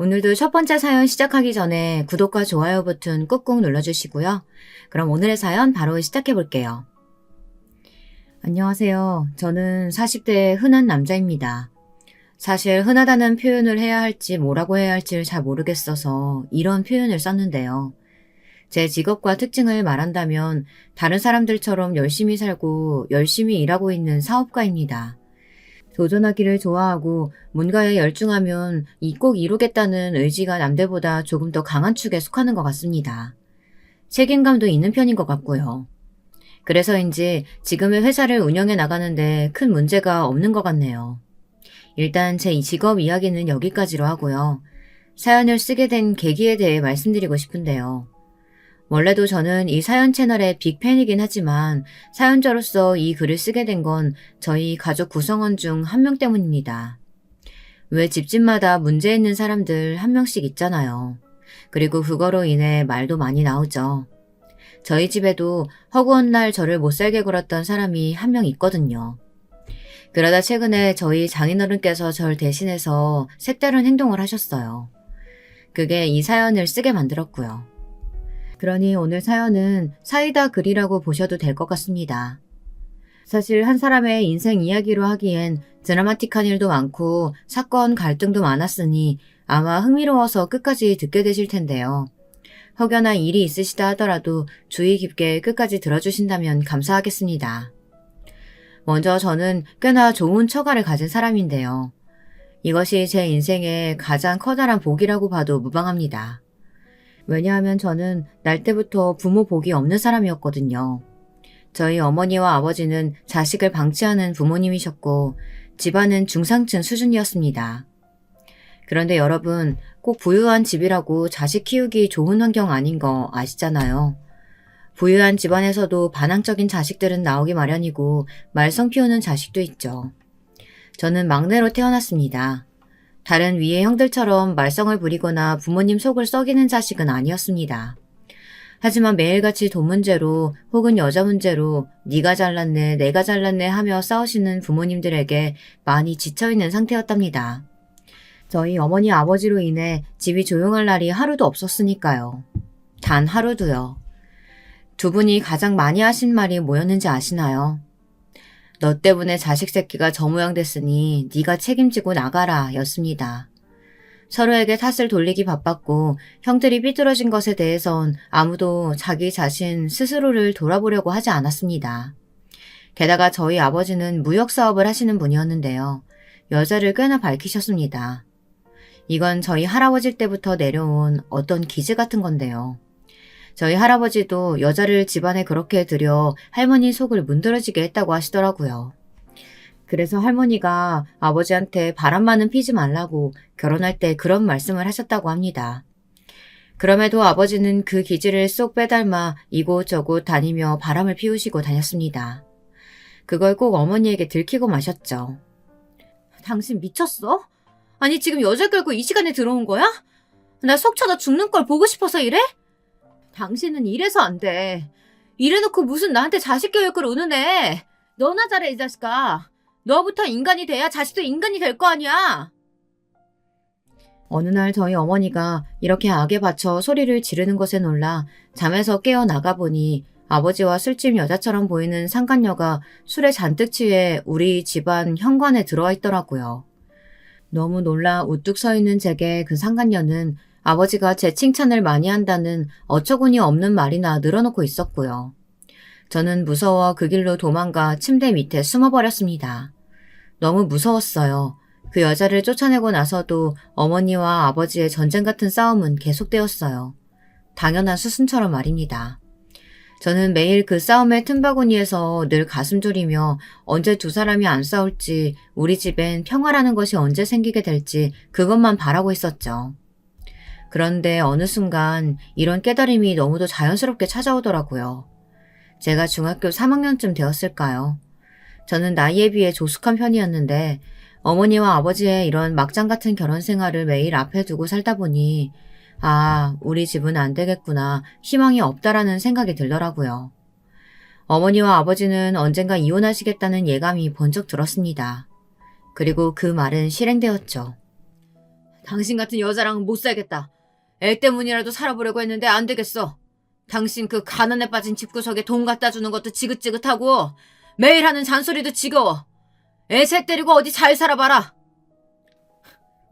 오늘도 첫 번째 사연 시작하기 전에 구독과 좋아요 버튼 꾹꾹 눌러주시고요. 그럼 오늘의 사연 바로 시작해 볼게요. 안녕하세요. 저는 40대 흔한 남자입니다. 사실 흔하다는 표현을 해야 할지 뭐라고 해야 할지 잘 모르겠어서 이런 표현을 썼는데요. 제 직업과 특징을 말한다면 다른 사람들처럼 열심히 살고 열심히 일하고 있는 사업가입니다. 도전하기를 좋아하고 뭔가에 열중하면 꼭 이루겠다는 의지가 남들보다 조금 더 강한 축에 속하는 것 같습니다. 책임감도 있는 편인 것 같고요. 그래서인지 지금의 회사를 운영해 나가는데 큰 문제가 없는 것 같네요. 일단 제 직업 이야기는 여기까지로 하고요. 사연을 쓰게 된 계기에 대해 말씀드리고 싶은데요. 원래도 저는 이 사연 채널의 빅팬이긴 하지만 사연자로서 이 글을 쓰게 된 건 저희 가족 구성원 중 한 명 때문입니다. 왜 집집마다 문제 있는 사람들 한 명씩 있잖아요. 그리고 그거로 인해 말도 많이 나오죠. 저희 집에도 허구한 날 저를 못살게 굴었던 사람이 한 명 있거든요. 그러다 최근에 저희 장인어른께서 절 대신해서 색다른 행동을 하셨어요. 그게 이 사연을 쓰게 만들었고요. 그러니 오늘 사연은 사이다 글이라고 보셔도 될 것 같습니다. 사실 한 사람의 인생 이야기로 하기엔 드라마틱한 일도 많고 사건 갈등도 많았으니 아마 흥미로워서 끝까지 듣게 되실 텐데요. 혹여나 일이 있으시다 하더라도 주의 깊게 끝까지 들어주신다면 감사하겠습니다. 먼저 저는 꽤나 좋은 처가를 가진 사람인데요. 이것이 제 인생의 가장 커다란 복이라고 봐도 무방합니다. 왜냐하면 저는 날 때부터 부모 복이 없는 사람이었거든요. 저희 어머니와 아버지는 자식을 방치하는 부모님이셨고 집안은 중상층 수준이었습니다. 그런데 여러분, 꼭 부유한 집이라고 자식 키우기 좋은 환경 아닌 거 아시잖아요. 부유한 집안에서도 반항적인 자식들은 나오기 마련이고 말썽 피우는 자식도 있죠. 저는 막내로 태어났습니다. 다른 위의 형들처럼 말썽을 부리거나 부모님 속을 썩이는 자식은 아니었습니다. 하지만 매일같이 돈 문제로 혹은 여자 문제로 네가 잘났네 내가 잘났네 하며 싸우시는 부모님들에게 많이 지쳐있는 상태였답니다. 저희 어머니 아버지로 인해 집이 조용할 날이 하루도 없었으니까요. 단 하루도요. 두 분이 가장 많이 하신 말이 뭐였는지 아시나요? 너 때문에 자식 새끼가 저 모양 됐으니 네가 책임지고 나가라 였습니다. 서로에게 탓을 돌리기 바빴고 형들이 삐뚤어진 것에 대해선 아무도 자기 자신 스스로를 돌아보려고 하지 않았습니다. 게다가 저희 아버지는 무역사업을 하시는 분이었는데요. 여자를 꽤나 밝히셨습니다. 이건 저희 할아버지 때부터 내려온 어떤 기질 같은 건데요. 저희 할아버지도 여자를 집안에 그렇게 들여 할머니 속을 문드러지게 했다고 하시더라고요. 그래서 할머니가 아버지한테 바람만은 피지 말라고 결혼할 때 그런 말씀을 하셨다고 합니다. 그럼에도 아버지는 그 기질을 쏙 빼닮아 이곳저곳 다니며 바람을 피우시고 다녔습니다. 그걸 꼭 어머니에게 들키고 마셨죠. 당신 미쳤어? 아니 지금 여자 끌고 이 시간에 들어온 거야? 나 속 쳐다 죽는 걸 보고 싶어서 이래? 당신은 이래서 안 돼. 이래놓고 무슨 나한테 자식 교육을 운운해. 너나 잘해 이 자식아. 너부터 인간이 돼야 자식도 인간이 될 거 아니야. 어느 날 저희 어머니가 이렇게 악에 받쳐 소리를 지르는 것에 놀라 잠에서 깨어 나가보니 아버지와 술집 여자처럼 보이는 상간녀가 술에 잔뜩 취해 우리 집안 현관에 들어와 있더라고요. 너무 놀라 우뚝 서 있는 제게 그 상간녀는 아버지가 제 칭찬을 많이 한다는 어처구니 없는 말이나 늘어놓고 있었고요. 저는 무서워 그 길로 도망가 침대 밑에 숨어버렸습니다. 너무 무서웠어요. 그 여자를 쫓아내고 나서도 어머니와 아버지의 전쟁 같은 싸움은 계속되었어요. 당연한 수순처럼 말입니다. 저는 매일 그 싸움의 틈바구니에서 늘 가슴 졸이며 언제 두 사람이 안 싸울지 우리 집엔 평화라는 것이 언제 생기게 될지 그것만 바라고 있었죠. 그런데 어느 순간 이런 깨달음이 너무도 자연스럽게 찾아오더라고요. 제가 중학교 3학년쯤 되었을까요? 저는 나이에 비해 조숙한 편이었는데 어머니와 아버지의 이런 막장 같은 결혼 생활을 매일 앞에 두고 살다 보니 아, 우리 집은 안 되겠구나, 희망이 없다라는 생각이 들더라고요. 어머니와 아버지는 언젠가 이혼하시겠다는 예감이 번쩍 들었습니다. 그리고 그 말은 실행되었죠. 당신 같은 여자랑은 못 살겠다. 애 때문이라도 살아보려고 했는데 안 되겠어. 당신 그 가난에 빠진 집구석에 돈 갖다 주는 것도 지긋지긋하고 매일 하는 잔소리도 지겨워. 애 셋 데리고 어디 잘 살아봐라.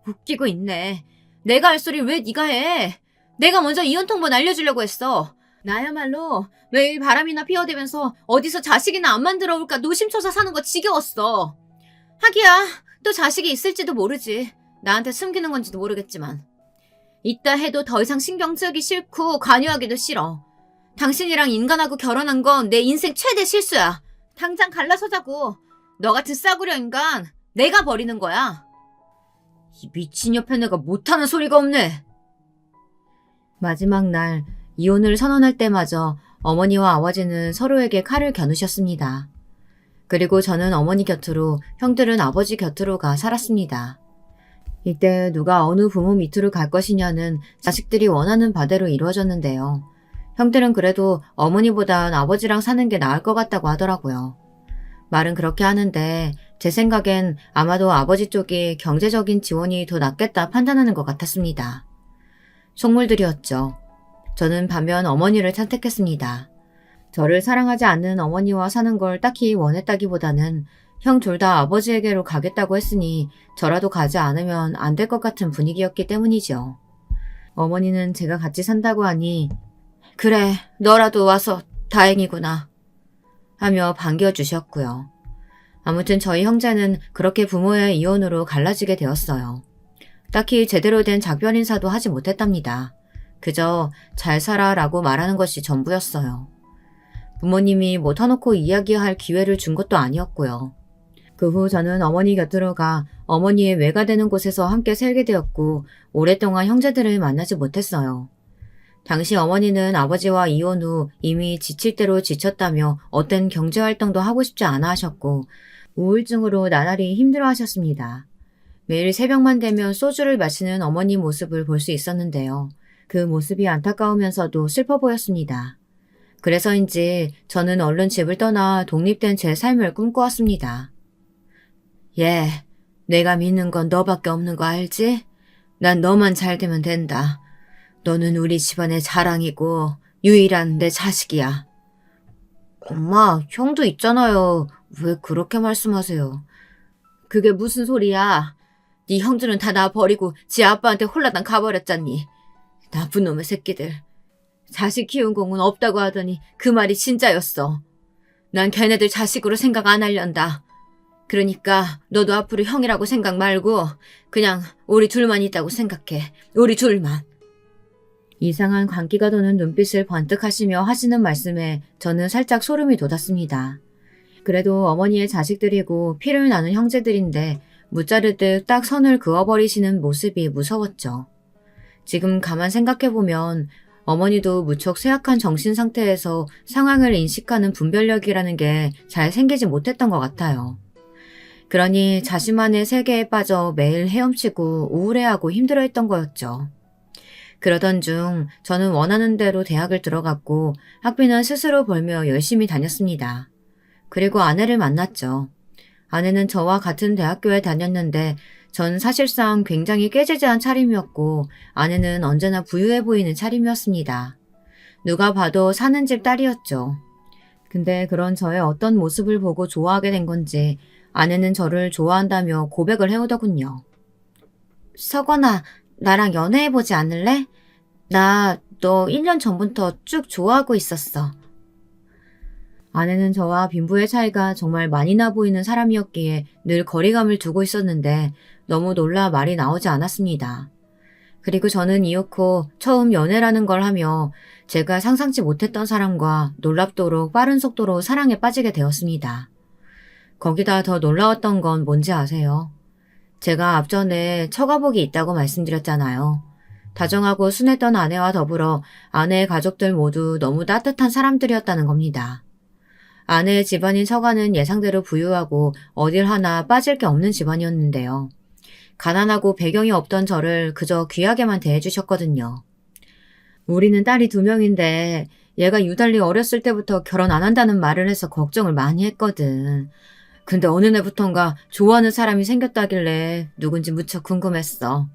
웃기고 있네. 내가 할 소리 왜 네가 해? 내가 먼저 이혼통보 날려주려고 했어. 나야말로 매일 바람이나 피워대면서 어디서 자식이나 안 만들어 올까 노심초사 사는 거 지겨웠어. 하기야 또 자식이 있을지도 모르지. 나한테 숨기는 건지도 모르겠지만. 있다 해도 더 이상 신경 쓰기 싫고 관여하기도 싫어. 당신이랑 인간하고 결혼한 건 내 인생 최대 실수야. 당장 갈라서자고. 너 같은 싸구려 인간 내가 버리는 거야. 이 미친 옆에 내가 못하는 소리가 없네. 마지막 날 이혼을 선언할 때마저 어머니와 아버지는 서로에게 칼을 겨누셨습니다. 그리고 저는 어머니 곁으로, 형들은 아버지 곁으로 가 살았습니다. 이때 누가 어느 부모 밑으로 갈 것이냐는 자식들이 원하는 바대로 이루어졌는데요. 형들은 그래도 어머니보단 아버지랑 사는 게 나을 것 같다고 하더라고요. 말은 그렇게 하는데 제 생각엔 아마도 아버지 쪽이 경제적인 지원이 더 낫겠다 판단하는 것 같았습니다. 속물들이었죠. 저는 반면 어머니를 선택했습니다. 저를 사랑하지 않는 어머니와 사는 걸 딱히 원했다기보다는 형 둘 다 아버지에게로 가겠다고 했으니 저라도 가지 않으면 안 될 것 같은 분위기였기 때문이죠. 어머니는 제가 같이 산다고 하니 그래, 너라도 와서 다행이구나 하며 반겨주셨고요. 아무튼 저희 형제는 그렇게 부모의 이혼으로 갈라지게 되었어요. 딱히 제대로 된 작별 인사도 하지 못했답니다. 그저 잘 살아 라고 말하는 것이 전부였어요. 부모님이 뭐 터놓고 이야기할 기회를 준 것도 아니었고요. 그 후 저는 어머니 곁으로 가 어머니의 외가 되는 곳에서 함께 살게 되었고 오랫동안 형제들을 만나지 못했어요. 당시 어머니는 아버지와 이혼 후 이미 지칠 대로 지쳤다며 어떤 경제활동도 하고 싶지 않아 하셨고 우울증으로 나날이 힘들어 하셨습니다. 매일 새벽만 되면 소주를 마시는 어머니 모습을 볼 수 있었는데요. 그 모습이 안타까우면서도 슬퍼 보였습니다. 그래서인지 저는 얼른 집을 떠나 독립된 제 삶을 꿈꿔왔습니다. 예, 내가 믿는 건 너밖에 없는 거 알지? 난 너만 잘 되면 된다. 너는 우리 집안의 자랑이고 유일한 내 자식이야. 엄마, 형도 있잖아요. 왜 그렇게 말씀하세요? 그게 무슨 소리야? 네 형들은 다 나 버리고 지 아빠한테 홀라당 가버렸잖니. 나쁜 놈의 새끼들. 자식 키운 공은 없다고 하더니 그 말이 진짜였어. 난 걔네들 자식으로 생각 안 하련다. 그러니까 너도 앞으로 형이라고 생각 말고 그냥 우리 둘만 있다고 생각해. 우리 둘만. 이상한 광기가 도는 눈빛을 번뜩 하시며 하시는 말씀에 저는 살짝 소름이 돋았습니다. 그래도 어머니의 자식들이고 피를 나눈 형제들인데 무자르듯 딱 선을 그어버리시는 모습이 무서웠죠. 지금 가만 생각해보면 어머니도 무척 쇠약한 정신 상태에서 상황을 인식하는 분별력이라는 게 잘 생기지 못했던 것 같아요. 그러니 자신만의 세계에 빠져 매일 헤엄치고 우울해하고 힘들어했던 거였죠. 그러던 중 저는 원하는 대로 대학을 들어갔고 학비는 스스로 벌며 열심히 다녔습니다. 그리고 아내를 만났죠. 아내는 저와 같은 대학교에 다녔는데 전 사실상 굉장히 꾀지지한 차림이었고 아내는 언제나 부유해 보이는 차림이었습니다. 누가 봐도 사는 집 딸이었죠. 근데 그런 저의 어떤 모습을 보고 좋아하게 된 건지 아내는 저를 좋아한다며 고백을 해오더군요. 석원아, 나랑 연애해보지 않을래? 나 너 1년 전부터 쭉 좋아하고 있었어. 아내는 저와 빈부의 차이가 정말 많이 나 보이는 사람이었기에 늘 거리감을 두고 있었는데 너무 놀라 말이 나오지 않았습니다. 그리고 저는 이윽고 처음 연애라는 걸 하며 제가 상상치 못했던 사람과 놀랍도록 빠른 속도로 사랑에 빠지게 되었습니다. 거기다 더 놀라웠던 건 뭔지 아세요? 제가 앞전에 처가복이 있다고 말씀드렸잖아요. 다정하고 순했던 아내와 더불어 아내의 가족들 모두 너무 따뜻한 사람들이었다는 겁니다. 아내의 집안인 처가는 예상대로 부유하고 어딜 하나 빠질 게 없는 집안이었는데요. 가난하고 배경이 없던 저를 그저 귀하게만 대해주셨거든요. 우리는 딸이 2명인데 얘가 유달리 어렸을 때부터 결혼 안 한다는 말을 해서 걱정을 많이 했거든. 근데 어느 날부턴가 좋아하는 사람이 생겼다길래 누군지 무척 궁금했어.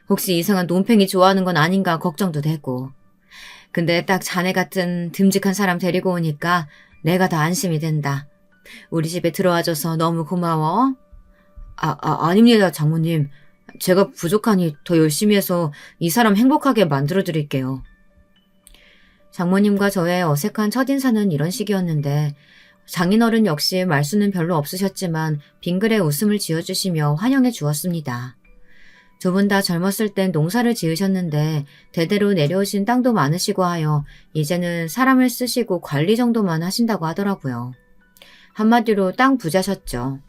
혹시 이상한 논팽이 좋아하는 건 아닌가 걱정도 되고. 근데 딱 자네 같은 듬직한 사람 데리고 오니까 내가 더 안심이 된다. 우리 집에 들어와줘서 너무 고마워. 아닙니다, 장모님. 제가 부족하니 더 열심히 해서 이 사람 행복하게 만들어 드릴게요. 장모님과 저의 어색한 첫인사는 이런 식이었는데 장인어른 역시 말수는 별로 없으셨지만 빙그레 웃음을 지어주시며 환영해 주었습니다. 두 분 다 젊었을 땐 농사를 지으셨는데 대대로 내려오신 땅도 많으시고 하여 이제는 사람을 쓰시고 관리 정도만 하신다고 하더라고요. 한마디로 땅 부자셨죠.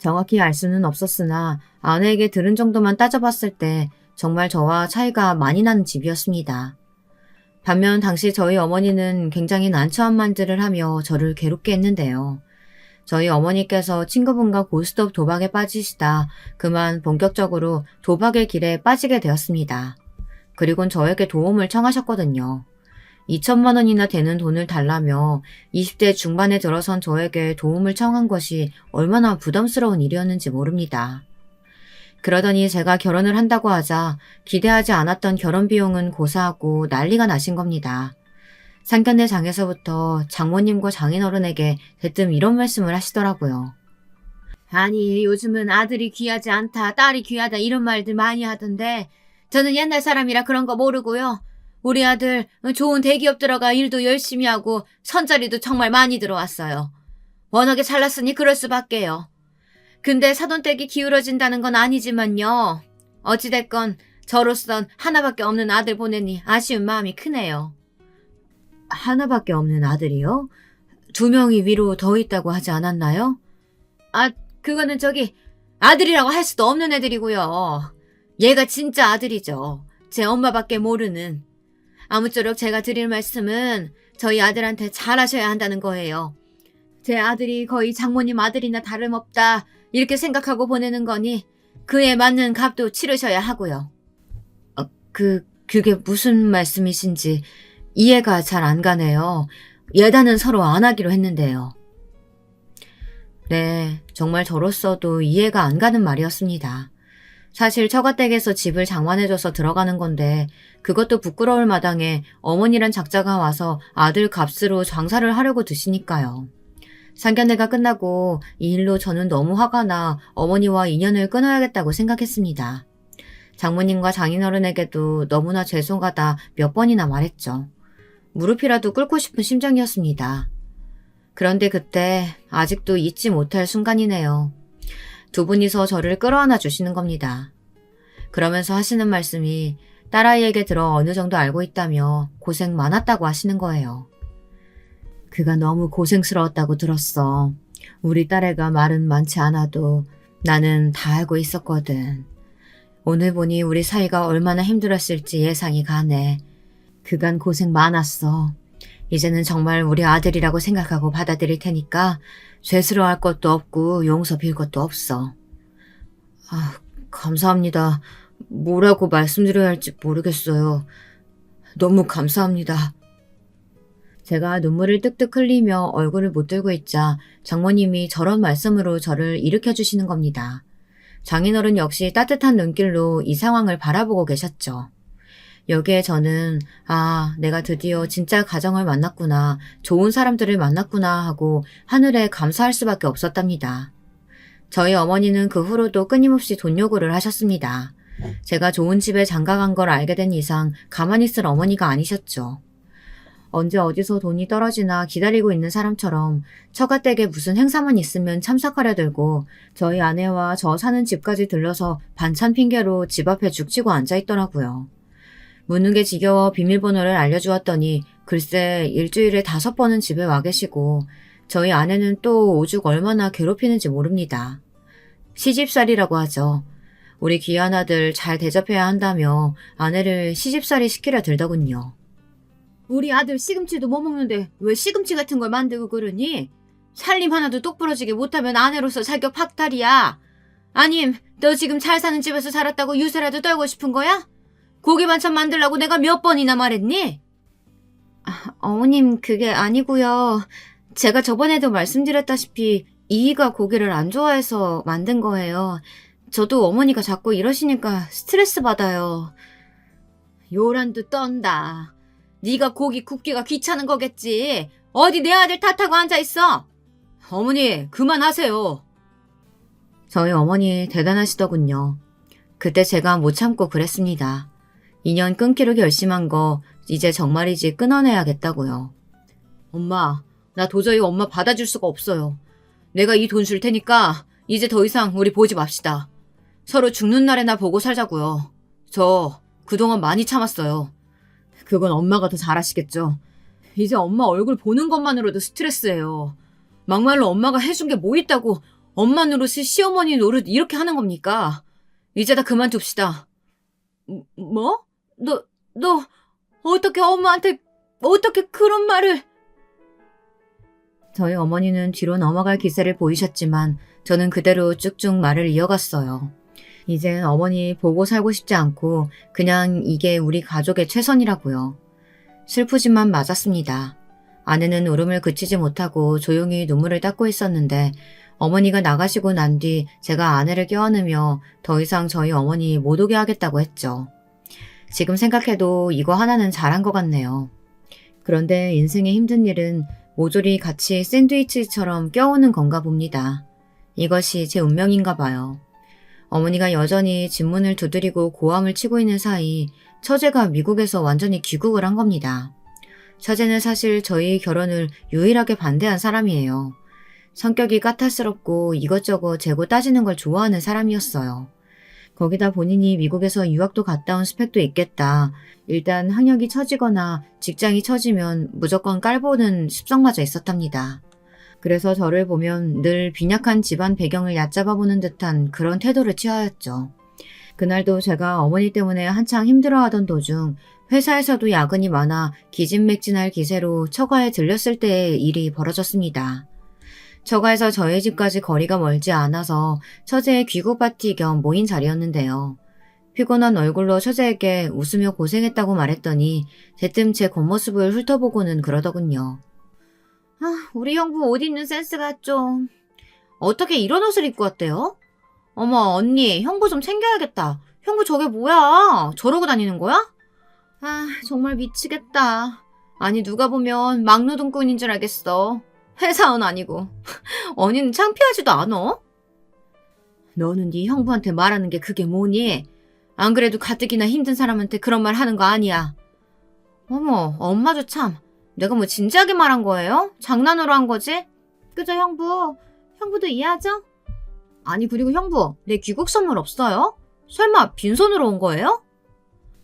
정확히 알 수는 없었으나 아내에게 들은 정도만 따져봤을 때 정말 저와 차이가 많이 나는 집이었습니다. 반면 당시 저희 어머니는 굉장히 난처한 말들을 하며 저를 괴롭게 했는데요. 저희 어머니께서 친구분과 고스톱 도박에 빠지시다 그만 본격적으로 도박의 길에 빠지게 되었습니다. 그리곤 저에게 도움을 청하셨거든요. 2천만 원이나 되는 돈을 달라며 20대 중반에 들어선 저에게 도움을 청한 것이 얼마나 부담스러운 일이었는지 모릅니다. 그러더니 제가 결혼을 한다고 하자 기대하지 않았던 결혼 비용은 고사하고 난리가 나신 겁니다. 상견례 장에서부터 장모님과 장인어른에게 대뜸 이런 말씀을 하시더라고요. 아니, 요즘은 아들이 귀하지 않다, 딸이 귀하다 이런 말들 많이 하던데 저는 옛날 사람이라 그런 거 모르고요. 우리 아들 좋은 대기업 들어가 일도 열심히 하고 선자리도 정말 많이 들어왔어요. 워낙에 잘났으니 그럴 수밖에요. 근데 사돈댁이 기울어진다는 건 아니지만요. 어찌됐건 저로선 하나밖에 없는 아들 보내니 아쉬운 마음이 크네요. 하나밖에 없는 아들이요? 2명이 위로 더 있다고 하지 않았나요? 그거는 아들이라고 할 수도 없는 애들이고요. 얘가 진짜 아들이죠. 제 엄마밖에 모르는. 아무쪼록 제가 드릴 말씀은 저희 아들한테 잘하셔야 한다는 거예요. 제 아들이 거의 장모님 아들이나 다름없다 이렇게 생각하고 보내는 거니 그에 맞는 값도 치르셔야 하고요. 그게 무슨 말씀이신지 이해가 잘 안 가네요. 예단은 서로 안 하기로 했는데요. 네, 정말 저로서도 이해가 안 가는 말이었습니다. 사실 처가댁에서 집을 장만해줘서 들어가는 건데 그것도 부끄러울 마당에 어머니란 작자가 와서 아들 값으로 장사를 하려고 드시니까요. 상견례가 끝나고 이 일로 저는 너무 화가 나 어머니와 인연을 끊어야겠다고 생각했습니다. 장모님과 장인어른에게도 너무나 죄송하다 몇 번이나 말했죠. 무릎이라도 꿇고 싶은 심정이었습니다. 그런데 그때 아직도 잊지 못할 순간이네요. 두 분이서 저를 끌어안아 주시는 겁니다. 그러면서 하시는 말씀이 딸아이에게 들어 어느 정도 알고 있다며 고생 많았다고 하시는 거예요. 그가 너무 고생스러웠다고 들었어. 우리 딸애가 말은 많지 않아도 나는 다 알고 있었거든. 오늘 보니 우리 사이가 얼마나 힘들었을지 예상이 가네. 그간 고생 많았어. 이제는 정말 우리 아들이라고 생각하고 받아들일 테니까 죄스러워할 것도 없고 용서 빌 것도 없어. 감사합니다. 뭐라고 말씀드려야 할지 모르겠어요. 너무 감사합니다. 제가 눈물을 뚝뚝 흘리며 얼굴을 못 들고 있자 장모님이 저런 말씀으로 저를 일으켜주시는 겁니다. 장인어른 역시 따뜻한 눈길로 이 상황을 바라보고 계셨죠. 여기에 저는 내가 드디어 진짜 가정을 만났구나, 좋은 사람들을 만났구나 하고 하늘에 감사할 수밖에 없었답니다. 저희 어머니는 그 후로도 끊임없이 돈 요구를 하셨습니다. 제가 좋은 집에 장가간 걸 알게 된 이상 가만히 있을 어머니가 아니셨죠. 언제 어디서 돈이 떨어지나 기다리고 있는 사람처럼 처가댁에 무슨 행사만 있으면 참석하려 들고 저희 아내와 저 사는 집까지 들러서 반찬 핑계로 집 앞에 죽치고 앉아있더라고요. 묻는 게 지겨워 비밀번호를 알려주었더니 글쎄 일주일에 5번은 집에 와 계시고 저희 아내는 또 오죽 얼마나 괴롭히는지 모릅니다. 시집살이라고 하죠. 우리 귀한 아들 잘 대접해야 한다며 아내를 시집살이 시키려 들더군요. 우리 아들 시금치도 못 먹는데 왜 시금치 같은 걸 만들고 그러니? 살림 하나도 똑부러지게 못하면 아내로서 자격 박탈이야. 아님 너 지금 잘 사는 집에서 살았다고 유세라도 떨고 싶은 거야? 고기 반찬 만들라고 내가 몇 번이나 말했니? 어머님 그게 아니고요. 제가 저번에도 말씀드렸다시피 이희가 고기를 안 좋아해서 만든 거예요. 저도 어머니가 자꾸 이러시니까 스트레스 받아요. 요란도 떤다. 네가 고기 굽기가 귀찮은 거겠지. 어디 내 아들 탓하고 앉아있어. 어머니 그만하세요. 저희 어머니 대단하시더군요. 그때 제가 못 참고 그랬습니다. 인연 끊기로 결심한 거 이제 정말이지 끊어내야겠다고요. 엄마, 나 도저히 엄마 받아줄 수가 없어요. 내가 이 돈 줄 테니까 이제 더 이상 우리 보지 맙시다. 서로 죽는 날에나 보고 살자고요. 저 그동안 많이 참았어요. 그건 엄마가 더 잘하시겠죠. 이제 엄마 얼굴 보는 것만으로도 스트레스예요. 막말로 엄마가 해준 게 뭐 있다고 엄마 노릇이 시어머니 노릇 이렇게 하는 겁니까? 이제 다 그만둡시다. 뭐? 너 어떻게 엄마한테 어떻게 그런 말을... 저희 어머니는 뒤로 넘어갈 기세를 보이셨지만 저는 그대로 쭉쭉 말을 이어갔어요. 이젠 어머니 보고 살고 싶지 않고 그냥 이게 우리 가족의 최선이라고요. 슬프지만 맞았습니다. 아내는 울음을 그치지 못하고 조용히 눈물을 닦고 있었는데 어머니가 나가시고 난 뒤 제가 아내를 껴안으며 더 이상 저희 어머니 못 오게 하겠다고 했죠. 지금 생각해도 이거 하나는 잘한 것 같네요. 그런데 인생의 힘든 일은 모조리 같이 샌드위치처럼 껴오는 건가 봅니다. 이것이 제 운명인가 봐요. 어머니가 여전히 집문을 두드리고 고함을 치고 있는 사이 처제가 미국에서 완전히 귀국을 한 겁니다. 처제는 사실 저희 결혼을 유일하게 반대한 사람이에요. 성격이 까탈스럽고 이것저것 재고 따지는 걸 좋아하는 사람이었어요. 거기다 본인이 미국에서 유학도 갔다 온 스펙도 있겠다. 일단 학력이 처지거나 직장이 처지면 무조건 깔보는 습성마저 있었답니다. 그래서 저를 보면 늘 빈약한 집안 배경을 얕잡아보는 듯한 그런 태도를 취하였죠. 그날도 제가 어머니 때문에 한창 힘들어하던 도중 회사에서도 야근이 많아 기진맥진할 기세로 처가에 들렸을 때의 일이 벌어졌습니다. 처가에서 저희 집까지 거리가 멀지 않아서 처제의 귀국 파티 겸 모인 자리였는데요. 피곤한 얼굴로 처제에게 웃으며 고생했다고 말했더니 대뜸 제 겉모습을 훑어보고는 그러더군요. 우리 형부 옷 입는 센스가 좀... 어떻게 이런 옷을 입고 왔대요? 어머 언니 형부 좀 챙겨야겠다. 형부 저게 뭐야? 저러고 다니는 거야? 정말 미치겠다. 아니 누가 보면 막노동꾼인 줄 알겠어. 회사원 아니고. 언니는 창피하지도 않어? 너는 네 형부한테 말하는 게 그게 뭐니? 안 그래도 가뜩이나 힘든 사람한테 그런 말 하는 거 아니야. 어머 엄마도 참. 내가 뭐 진지하게 말한 거예요? 장난으로 한 거지? 그죠 형부? 형부도 이해하죠? 아니 그리고 형부 내 귀국 선물 없어요? 설마 빈손으로 온 거예요?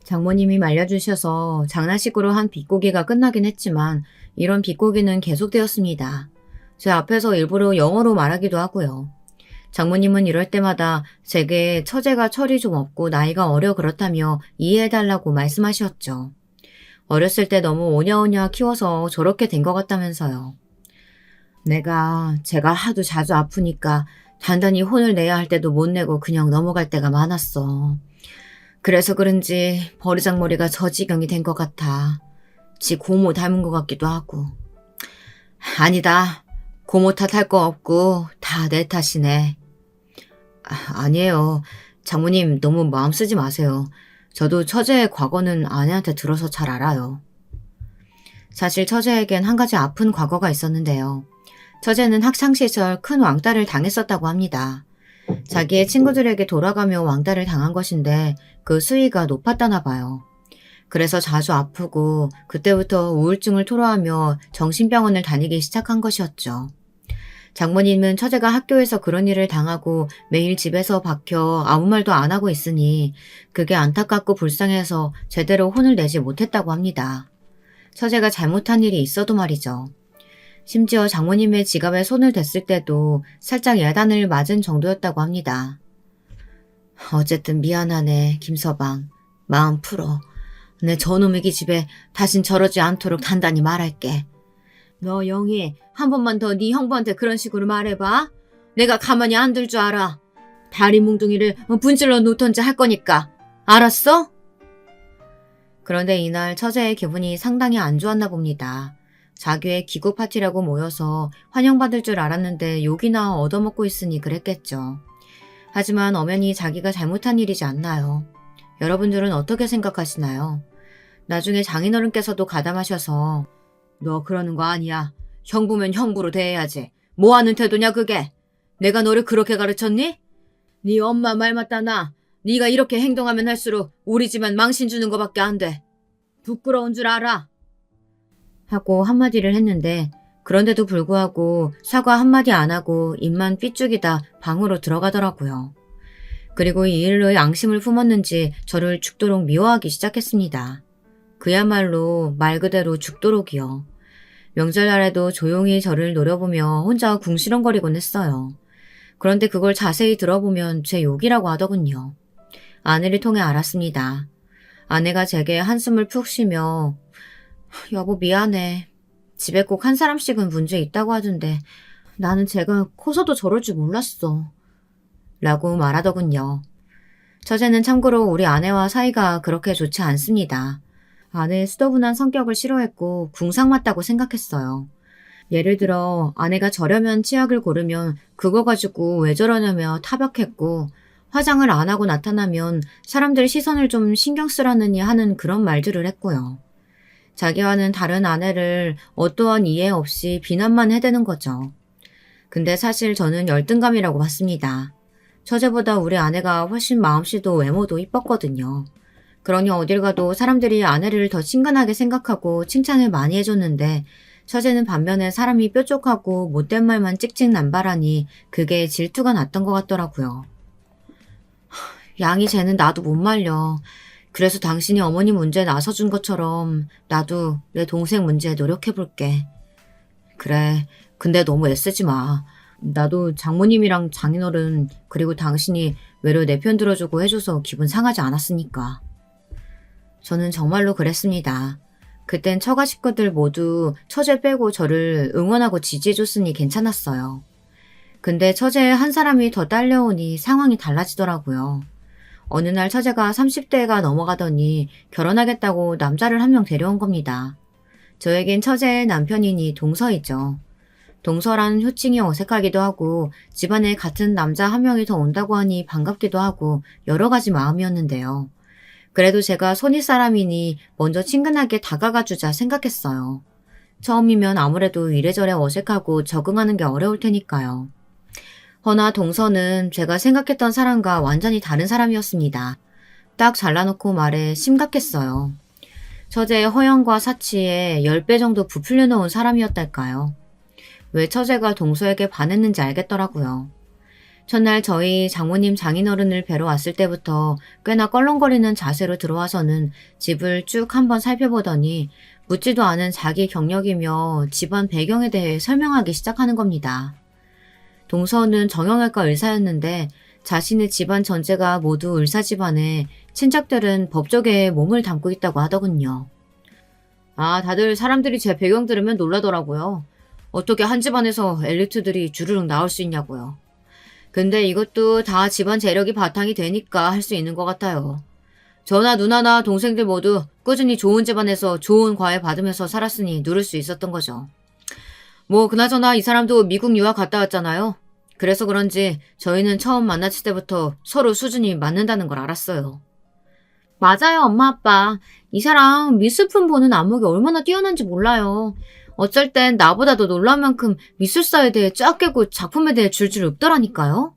장모님이 말려주셔서 장난식으로 한 비꼬기가 끝나긴 했지만 이런 비꼬기는 계속되었습니다. 제 앞에서 일부러 영어로 말하기도 하고요. 장모님은 이럴 때마다 제게 처제가 철이 좀 없고 나이가 어려 그렇다며 이해해달라고 말씀하셨죠. 어렸을 때 너무 오냐오냐 키워서 저렇게 된 것 같다면서요. 제가 하도 자주 아프니까 단단히 혼을 내야 할 때도 못 내고 그냥 넘어갈 때가 많았어. 그래서 그런지 버르장머리가 저 지경이 된 것 같아. 지 고모 닮은 것 같기도 하고. 아니다. 고모 탓할 거 없고 다 내 탓이네. 아니에요. 장모님 너무 마음 쓰지 마세요. 저도 처제의 과거는 아내한테 들어서 잘 알아요. 사실 처제에겐 한 가지 아픈 과거가 있었는데요. 처제는 학창시절 큰 왕따를 당했었다고 합니다. 자기의 친구들에게 돌아가며 왕따를 당한 것인데 그 수위가 높았다나 봐요. 그래서 자주 아프고 그때부터 우울증을 토로하며 정신병원을 다니기 시작한 것이었죠. 장모님은 처제가 학교에서 그런 일을 당하고 매일 집에서 박혀 아무 말도 안 하고 있으니 그게 안타깝고 불쌍해서 제대로 혼을 내지 못했다고 합니다. 처제가 잘못한 일이 있어도 말이죠. 심지어 장모님의 지갑에 손을 댔을 때도 살짝 야단을 맞은 정도였다고 합니다. 어쨌든 미안하네, 김서방. 마음 풀어. 내 저놈의 기집애 다신 저러지 않도록 단단히 말할게. 너 영희 한 번만 더 네 형부한테 그런 식으로 말해봐. 내가 가만히 안 둘 줄 알아. 다리 뭉둥이를 분질러 놓던지 할 거니까. 알았어? 그런데 이날 처제의 기분이 상당히 안 좋았나 봅니다. 자기의 귀국 파티라고 모여서 환영받을 줄 알았는데 욕이나 얻어먹고 있으니 그랬겠죠. 하지만 엄연히 자기가 잘못한 일이지 않나요? 여러분들은 어떻게 생각하시나요? 나중에 장인어른께서도 가담하셔서 너 그러는 거 아니야. 형부면 형부로 대해야지. 뭐하는 태도냐 그게. 내가 너를 그렇게 가르쳤니? 네 엄마 말 맞다 나. 네가 이렇게 행동하면 할수록 우리 집안 망신 주는 거밖에 안 돼. 부끄러운 줄 알아. 하고 한마디를 했는데 그런데도 불구하고 사과 한마디 안 하고 입만 삐죽이다 방으로 들어가더라고요. 그리고 이 일로 양심을 품었는지 저를 죽도록 미워하기 시작했습니다. 그야말로 말 그대로 죽도록이요. 명절날에도 조용히 저를 노려보며 혼자 궁시렁거리곤 했어요. 그런데 그걸 자세히 들어보면 제 욕이라고 하더군요. 아내를 통해 알았습니다. 아내가 제게 한숨을 푹 쉬며 여보 미안해. 집에 꼭 한 사람씩은 문제 있다고 하던데 나는 제가 커서도 저럴 줄 몰랐어. 라고 말하더군요. 처제는 참고로 우리 아내와 사이가 그렇게 좋지 않습니다. 아내의 수더분한 성격을 싫어했고 궁상 맞다고 생각했어요. 예를 들어 아내가 저렴한 치약을 고르면 그거 가지고 왜 저러냐며 타박했고 화장을 안 하고 나타나면 사람들 시선을 좀 신경 쓰라느니 하는 그런 말들을 했고요. 자기와는 다른 아내를 어떠한 이해 없이 비난만 해대는 거죠. 근데 사실 저는 열등감이라고 봤습니다. 처제보다 우리 아내가 훨씬 마음씨도 외모도 이뻤거든요. 그러니 어딜 가도 사람들이 아내를 더 친근하게 생각하고 칭찬을 많이 해줬는데 처제는 반면에 사람이 뾰족하고 못된 말만 찍찍 남발하니 그게 질투가 났던 것 같더라고요. 양이 쟤는 나도 못 말려. 그래서 당신이 어머니 문제에 나서준 것처럼 나도 내 동생 문제에 노력해볼게. 그래, 근데 너무 애쓰지 마. 나도 장모님이랑 장인어른 그리고 당신이 외로 내 편 들어주고 해줘서 기분 상하지 않았으니까. 저는 정말로 그랬습니다. 그땐 처가 식구들 모두 처제 빼고 저를 응원하고 지지해줬으니 괜찮았어요. 근데 처제 한 사람이 더 딸려오니 상황이 달라지더라고요. 어느 날 처제가 30대가 넘어가더니 결혼하겠다고 남자를 한 명 데려온 겁니다. 저에겐 처제의 남편이니 동서이죠. 동서라는 호칭이 어색하기도 하고 집안에 같은 남자 한 명이 더 온다고 하니 반갑기도 하고 여러 가지 마음이었는데요. 그래도 제가 손윗 사람이니 먼저 친근하게 다가가 주자 생각했어요. 처음이면 아무래도 이래저래 어색하고 적응하는 게 어려울 테니까요. 허나 동서는 제가 생각했던 사람과 완전히 다른 사람이었습니다. 딱 잘라놓고 말해 심각했어요. 처제의 허영과 사치에 10배 정도 부풀려 놓은 사람이었달까요. 왜 처제가 동서에게 반했는지 알겠더라고요. 첫날 저희 장모님 장인어른을 뵈러 왔을 때부터 꽤나 껄렁거리는 자세로 들어와서는 집을 쭉 한번 살펴보더니 묻지도 않은 자기 경력이며 집안 배경에 대해 설명하기 시작하는 겁니다. 동서는 정형외과 의사였는데 자신의 집안 전체가 모두 의사 집안에 친척들은 법조계에 몸을 담고 있다고 하더군요. 아, 다들 사람들이 제 배경 들으면 놀라더라고요. 어떻게 한 집안에서 엘리트들이 주르륵 나올 수 있냐고요. 근데 이것도 다 집안 재력이 바탕이 되니까 할 수 있는 것 같아요. 저나 누나나 동생들 모두 꾸준히 좋은 집안에서 좋은 과외 받으면서 살았으니 누릴 수 있었던 거죠. 뭐 그나저나 이 사람도 미국 유학 갔다 왔잖아요. 그래서 그런지 저희는 처음 만났을 때부터 서로 수준이 맞는다는 걸 알았어요. 맞아요, 엄마 아빠. 이 사람 미술품 보는 안목이 얼마나 뛰어난지 몰라요. 어쩔 땐 나보다도 놀라운 만큼 미술사에 대해 쫙 깨고 작품에 대해 줄줄 읊더라니까요.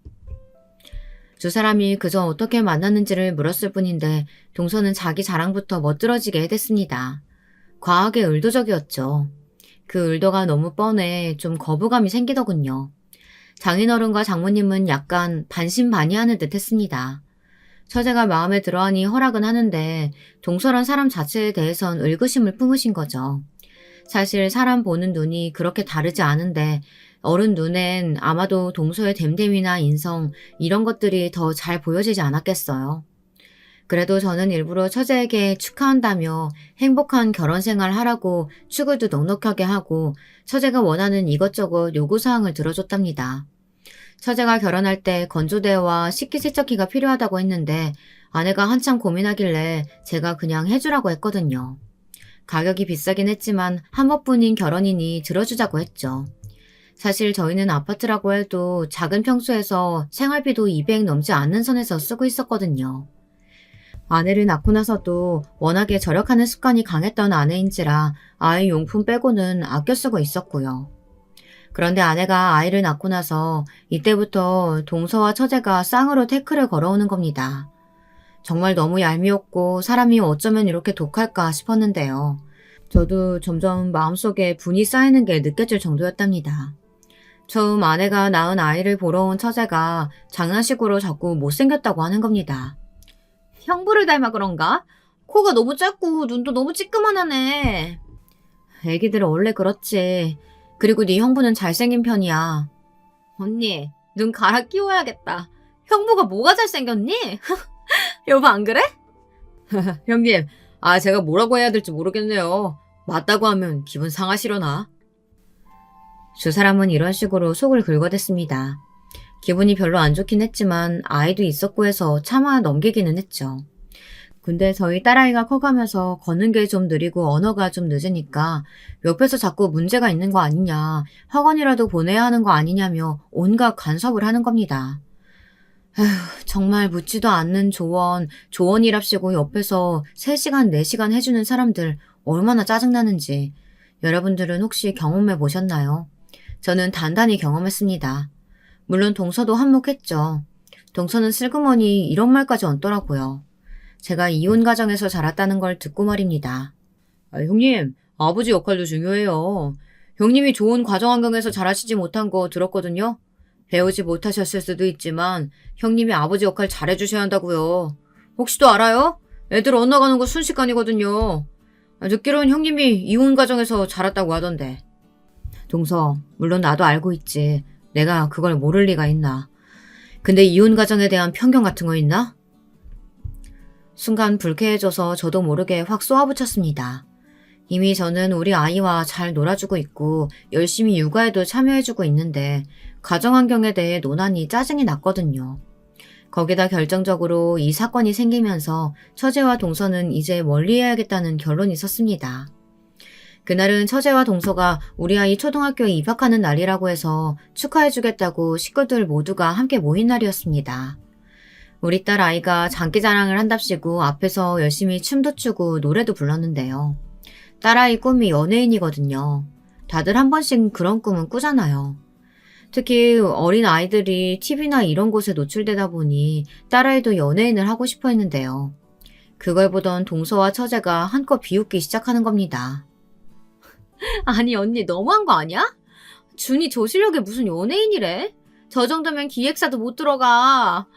두 사람이 그저 어떻게 만났는지를 물었을 뿐인데 동서는 자기 자랑부터 멋들어지게 해댔습니다. 과하게 의도적이었죠. 그 의도가 너무 뻔해 좀 거부감이 생기더군요. 장인어른과 장모님은 약간 반신반의하는 듯 했습니다. 처제가 마음에 들어하니 허락은 하는데 동서란 사람 자체에 대해선 의구심을 품으신 거죠. 사실 사람 보는 눈이 그렇게 다르지 않은데 어른 눈엔 아마도 동서의 됨됨이나 인성 이런 것들이 더 잘 보여지지 않았겠어요. 그래도 저는 일부러 처제에게 축하한다며 행복한 결혼생활 하라고 축을도 넉넉하게 하고 처제가 원하는 이것저것 요구사항을 들어줬답니다. 처제가 결혼할 때 건조대와 식기세척기가 필요하다고 했는데 아내가 한참 고민하길래 제가 그냥 해주라고 했거든요. 가격이 비싸긴 했지만 한 번뿐인 결혼이니 들어주자고 했죠. 사실 저희는 아파트라고 해도 작은 평수에서 생활비도 200 넘지 않는 선에서 쓰고 있었거든요. 아내를 낳고 나서도 워낙에 절약하는 습관이 강했던 아내인지라 아이 용품 빼고는 아껴 쓰고 있었고요. 그런데 아내가 아이를 낳고 나서 이때부터 동서와 처제가 쌍으로 태클을 걸어오는 겁니다. 정말 너무 얄미웠고 사람이 어쩌면 이렇게 독할까 싶었는데요. 저도 점점 마음속에 분이 쌓이는 게 느껴질 정도였답니다. 처음 아내가 낳은 아이를 보러 온 처제가 장난식으로 자꾸 못생겼다고 하는 겁니다. 형부를 닮아 그런가? 코가 너무 작고 눈도 너무 찌끄만하네. 애기들은 원래 그렇지. 그리고 네 형부는 잘생긴 편이야. 언니, 눈 갈아 끼워야겠다. 형부가 뭐가 잘생겼니? 여보 안 그래? 형님, 제가 뭐라고 해야 될지 모르겠네요. 맞다고 하면 기분 상하시려나? 두 사람은 이런 식으로 속을 긁어댔습니다. 기분이 별로 안 좋긴 했지만 아이도 있었고 해서 차마 넘기기는 했죠. 근데 저희 딸아이가 커가면서 걷는 게 좀 느리고 언어가 좀 늦으니까 옆에서 자꾸 문제가 있는 거 아니냐, 학원이라도 보내야 하는 거 아니냐며 온갖 간섭을 하는 겁니다. 에휴, 정말 묻지도 않는 조언이랍시고 옆에서 3시간, 4시간 해주는 사람들 얼마나 짜증나는지 여러분들은 혹시 경험해 보셨나요? 저는 단단히 경험했습니다. 물론 동서도 한몫했죠. 동서는 슬그머니 이런 말까지 얹더라고요. 제가 이혼 가정에서 자랐다는 걸 듣고 말입니다. 형님, 아버지 역할도 중요해요. 형님이 좋은 가정 환경에서 자라시지 못한 거 들었거든요. 배우지 못하셨을 수도 있지만 형님이 아버지 역할 잘해주셔야 한다고요. 혹시 또 알아요? 애들 엇나가는 거 순식간이거든요. 듣기로는 형님이 이혼 가정에서 자랐다고 하던데. 동서, 물론 나도 알고 있지. 내가 그걸 모를 리가 있나. 근데 이혼 가정에 대한 편견 같은 거 있나? 순간 불쾌해져서 저도 모르게 확 쏘아붙였습니다. 이미 저는 우리 아이와 잘 놀아주고 있고 열심히 육아에도 참여해주고 있는데 가정환경에 대해 논하니 짜증이 났거든요. 거기다 결정적으로 이 사건이 생기면서 처제와 동서는 이제 멀리해야겠다는 결론이 섰습니다. 그날은 처제와 동서가 우리 아이 초등학교에 입학하는 날이라고 해서 축하해주겠다고 식구들 모두가 함께 모인 날이었습니다. 우리 딸 아이가 장기자랑을 한답시고 앞에서 열심히 춤도 추고 노래도 불렀는데요. 딸아이 꿈이 연예인이거든요. 다들 한 번씩 그런 꿈은 꾸잖아요. 특히 어린 아이들이 TV나 이런 곳에 노출되다 보니 딸아이도 연예인을 하고 싶어 했는데요. 그걸 보던 동서와 처제가 한껏 비웃기 시작하는 겁니다. 아니 언니 너무한 거 아니야? 준이 저 실력에 무슨 연예인이래? 저 정도면 기획사도 못 들어가.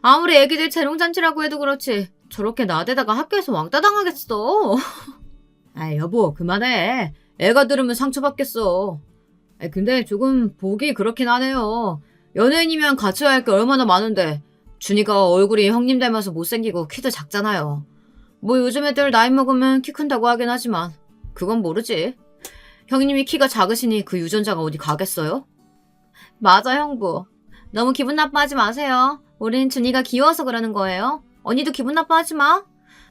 아무리 애기들 재롱잔치라고 해도 그렇지 저렇게 나대다가 학교에서 왕따 당하겠어. 여보 그만해. 애가 들으면 상처받겠어. 근데 조금 보기 그렇긴 하네요. 연예인이면 갖춰야 할 게 얼마나 많은데 준이가 얼굴이 형님 닮아서 못생기고 키도 작잖아요. 뭐 요즘 애들 나이 먹으면 키 큰다고 하긴 하지만 그건 모르지. 형님이 키가 작으시니 그 유전자가 어디 가겠어요? 맞아 형부. 너무 기분 나빠하지 마세요. 우린 준이가 귀여워서 그러는 거예요. 언니도 기분 나빠하지 마.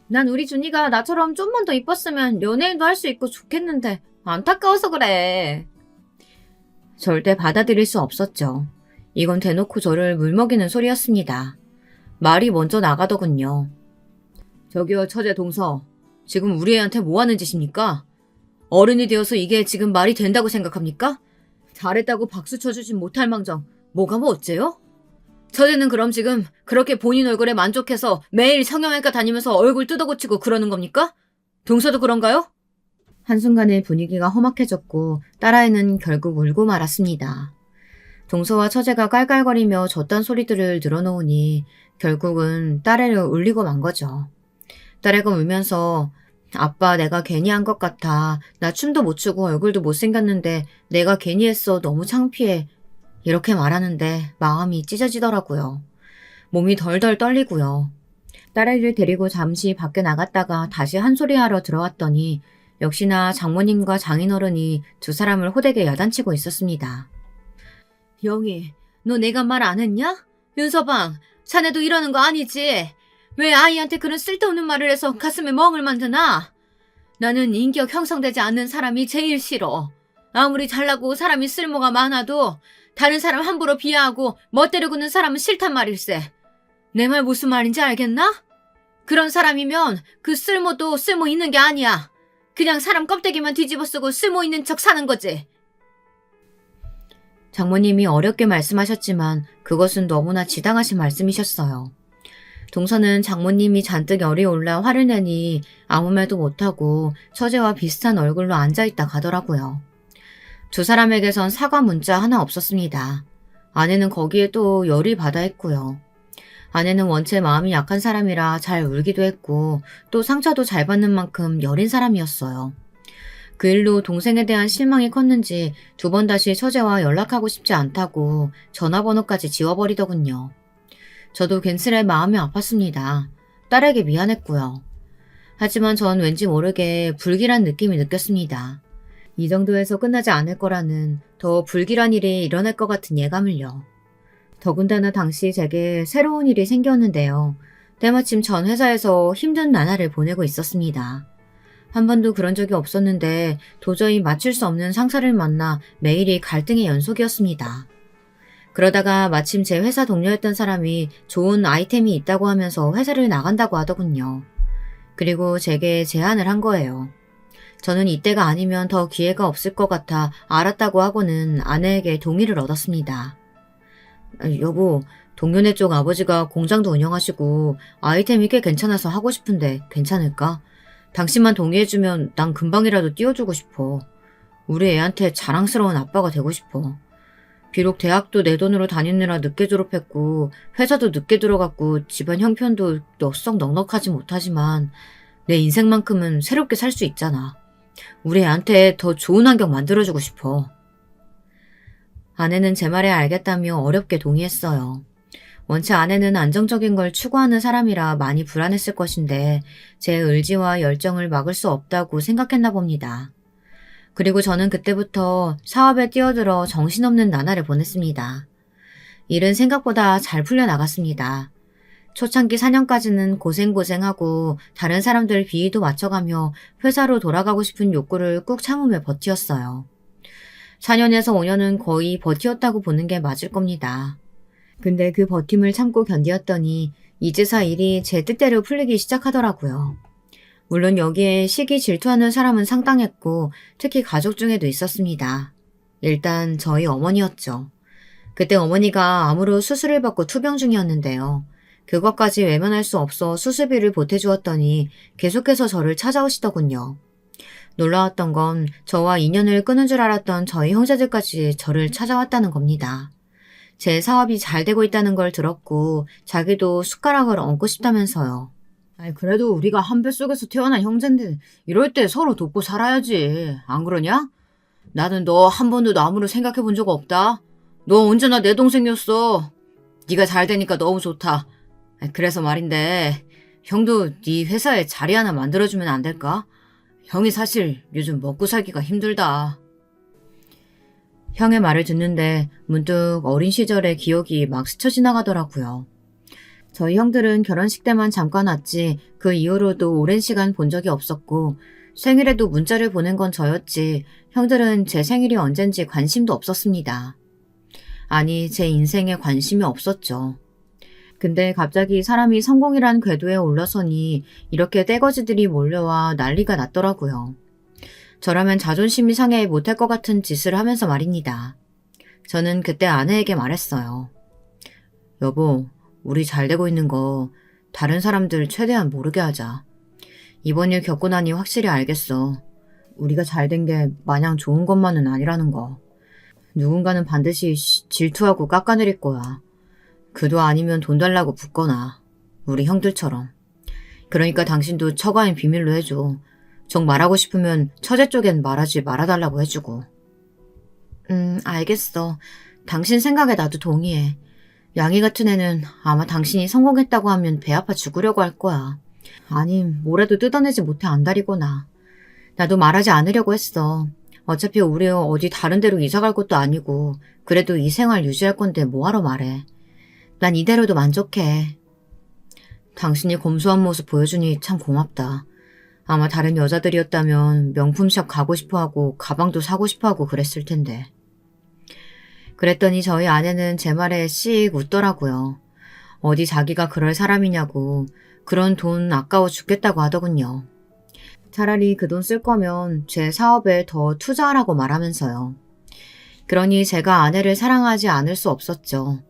난 우리 준이가 나처럼 좀만 더 이뻤으면 연예인도 할 수 있고 좋겠는데 안타까워서 그래. 절대 받아들일 수 없었죠. 이건 대놓고 저를 물먹이는 소리였습니다. 말이 먼저 나가더군요. 저기요 처제 동서. 지금 우리 애한테 뭐 하는 짓입니까? 어른이 되어서 이게 지금 말이 된다고 생각합니까? 잘했다고 박수 쳐주진 못할 망정 뭐가 뭐 어째요? 처제는 그럼 지금 그렇게 본인 얼굴에 만족해서 매일 성형외과 다니면서 얼굴 뜯어고치고 그러는 겁니까? 동서도 그런가요? 한순간에 분위기가 험악해졌고 딸아이는 결국 울고 말았습니다. 동서와 처제가 깔깔거리며 저딴 소리들을 늘어놓으니 결국은 딸애를 울리고 만 거죠. 딸애가 울면서 아빠 내가 괜히 한 것 같아. 나 춤도 못 추고 얼굴도 못생겼는데 내가 괜히 했어. 너무 창피해. 이렇게 말하는데 마음이 찢어지더라고요. 몸이 덜덜 떨리고요. 딸아이를 데리고 잠시 밖에 나갔다가 다시 한 소리 하러 들어왔더니 역시나 장모님과 장인어른이 두 사람을 호되게 야단치고 있었습니다. 영희, 너 내가 말 안 했냐? 윤서방, 자네도 이러는 거 아니지? 왜 아이한테 그런 쓸데없는 말을 해서 가슴에 멍을 만드나? 나는 인격 형성되지 않는 사람이 제일 싫어. 아무리 잘나고 사람이 쓸모가 많아도 다른 사람 함부로 비하하고 멋대로 구는 사람은 싫단 말일세. 내 말 무슨 말인지 알겠나? 그런 사람이면 그 쓸모도 쓸모 있는 게 아니야. 그냥 사람 껍데기만 뒤집어 쓰고 쓸모 있는 척 사는 거지. 장모님이 어렵게 말씀하셨지만 그것은 너무나 지당하신 말씀이셨어요. 동서는 장모님이 잔뜩 열이 올라 화를 내니 아무 말도 못하고 처제와 비슷한 얼굴로 앉아있다 가더라고요. 두 사람에게선 사과 문자 하나 없었습니다. 아내는 거기에 또 열이 받아했고요. 아내는 원체 마음이 약한 사람이라 잘 울기도 했고 또 상처도 잘 받는 만큼 여린 사람이었어요. 그 일로 동생에 대한 실망이 컸는지 두 번 다시 처제와 연락하고 싶지 않다고 전화번호까지 지워버리더군요. 저도 괜스레 마음이 아팠습니다. 딸에게 미안했고요. 하지만 전 왠지 모르게 불길한 느낌이 느꼈습니다. 이 정도에서 끝나지 않을 거라는 더 불길한 일이 일어날 것 같은 예감을요. 더군다나 당시 제게 새로운 일이 생겼는데요. 때마침 전 회사에서 힘든 나날을 보내고 있었습니다. 한 번도 그런 적이 없었는데 도저히 맞출 수 없는 상사를 만나 매일이 갈등의 연속이었습니다. 그러다가 마침 제 회사 동료였던 사람이 좋은 아이템이 있다고 하면서 회사를 나간다고 하더군요. 그리고 제게 제안을 한 거예요. 저는 이때가 아니면 더 기회가 없을 것 같아 알았다고 하고는 아내에게 동의를 얻었습니다. 여보, 동료네 쪽 아버지가 공장도 운영하시고 아이템이 꽤 괜찮아서 하고 싶은데 괜찮을까? 당신만 동의해주면 난 금방이라도 띄워주고 싶어. 우리 애한테 자랑스러운 아빠가 되고 싶어. 비록 대학도 내 돈으로 다니느라 늦게 졸업했고 회사도 늦게 들어갔고 집안 형편도 썩 넉넉하지 못하지만 내 인생만큼은 새롭게 살 수 있잖아. 우리 애한테 더 좋은 환경 만들어주고 싶어. 아내는 제 말에 알겠다며 어렵게 동의했어요. 원체 아내는 안정적인 걸 추구하는 사람이라 많이 불안했을 것인데 제 의지와 열정을 막을 수 없다고 생각했나 봅니다. 그리고 저는 그때부터 사업에 뛰어들어 정신없는 나날을 보냈습니다. 일은 생각보다 잘 풀려나갔습니다. 초창기 4년까지는 고생하고 다른 사람들 비위도 맞춰가며 회사로 돌아가고 싶은 욕구를 꾹 참으며 버티었어요. 4년에서 5년은 거의 버티었다고 보는 게 맞을 겁니다. 근데 그 버팀을 참고 견디었더니 이제서 일이 제 뜻대로 풀리기 시작하더라고요. 물론 여기에 시기 질투하는 사람은 상당했고 특히 가족 중에도 있었습니다. 일단 저희 어머니였죠. 그때 어머니가 암으로 수술을 받고 투병 중이었는데요. 그것까지 외면할 수 없어 수술비를 보태주었더니 계속해서 저를 찾아오시더군요. 놀라웠던 건 저와 인연을 끊은 줄 알았던 저희 형제들까지 저를 찾아왔다는 겁니다. 제 사업이 잘 되고 있다는 걸 들었고 자기도 숟가락을 얹고 싶다면서요. 그래도 우리가 한 뱃속에서 태어난 형제인데 이럴 때 서로 돕고 살아야지. 안 그러냐? 나는 너 한 번도 암으로 생각해 본 적 없다. 너 언제나 내 동생이었어. 네가 잘 되니까 너무 좋다. 그래서 말인데 형도 네 회사에 자리 하나 만들어주면 안 될까? 형이 사실 요즘 먹고 살기가 힘들다. 형의 말을 듣는데 문득 어린 시절의 기억이 막 스쳐 지나가더라고요. 저희 형들은 결혼식 때만 잠깐 왔지 그 이후로도 오랜 시간 본 적이 없었고 생일에도 문자를 보낸 건 저였지 형들은 제 생일이 언젠지 관심도 없었습니다. 아니, 제 인생에 관심이 없었죠. 근데 갑자기 사람이 성공이란 궤도에 올라서니 이렇게 떼거지들이 몰려와 난리가 났더라고요. 저라면 자존심이 상해 못할 것 같은 짓을 하면서 말입니다. 저는 그때 아내에게 말했어요. 여보, 우리 잘 되고 있는 거 다른 사람들 최대한 모르게 하자. 이번 일 겪고 나니 확실히 알겠어. 우리가 잘 된 게 마냥 좋은 것만은 아니라는 거. 누군가는 반드시 질투하고 깎아내릴 거야. 그도 아니면 돈 달라고 붙거나 우리 형들처럼. 그러니까 당신도 처가인 비밀로 해줘. 정 말하고 싶으면 처제 쪽엔 말하지 말아달라고 해주고. 알겠어. 당신 생각에 나도 동의해. 양이 같은 애는 아마 당신이 성공했다고 하면 배 아파 죽으려고 할 거야. 아님 뭐라도 뜯어내지 못해 안달이거나. 나도 말하지 않으려고 했어. 어차피 우리 어디 다른 데로 이사갈 것도 아니고 그래도 이 생활 유지할 건데 뭐하러 말해. 난 이대로도 만족해. 당신이 검소한 모습 보여주니 참 고맙다. 아마 다른 여자들이었다면 명품샵 가고 싶어하고 가방도 사고 싶어하고 그랬을 텐데. 그랬더니 저희 아내는 제 말에 씩 웃더라고요. 어디 자기가 그럴 사람이냐고, 그런 돈 아까워 죽겠다고 하더군요. 차라리 그 돈 쓸 거면 제 사업에 더 투자하라고 말하면서요. 그러니 제가 아내를 사랑하지 않을 수 없었죠.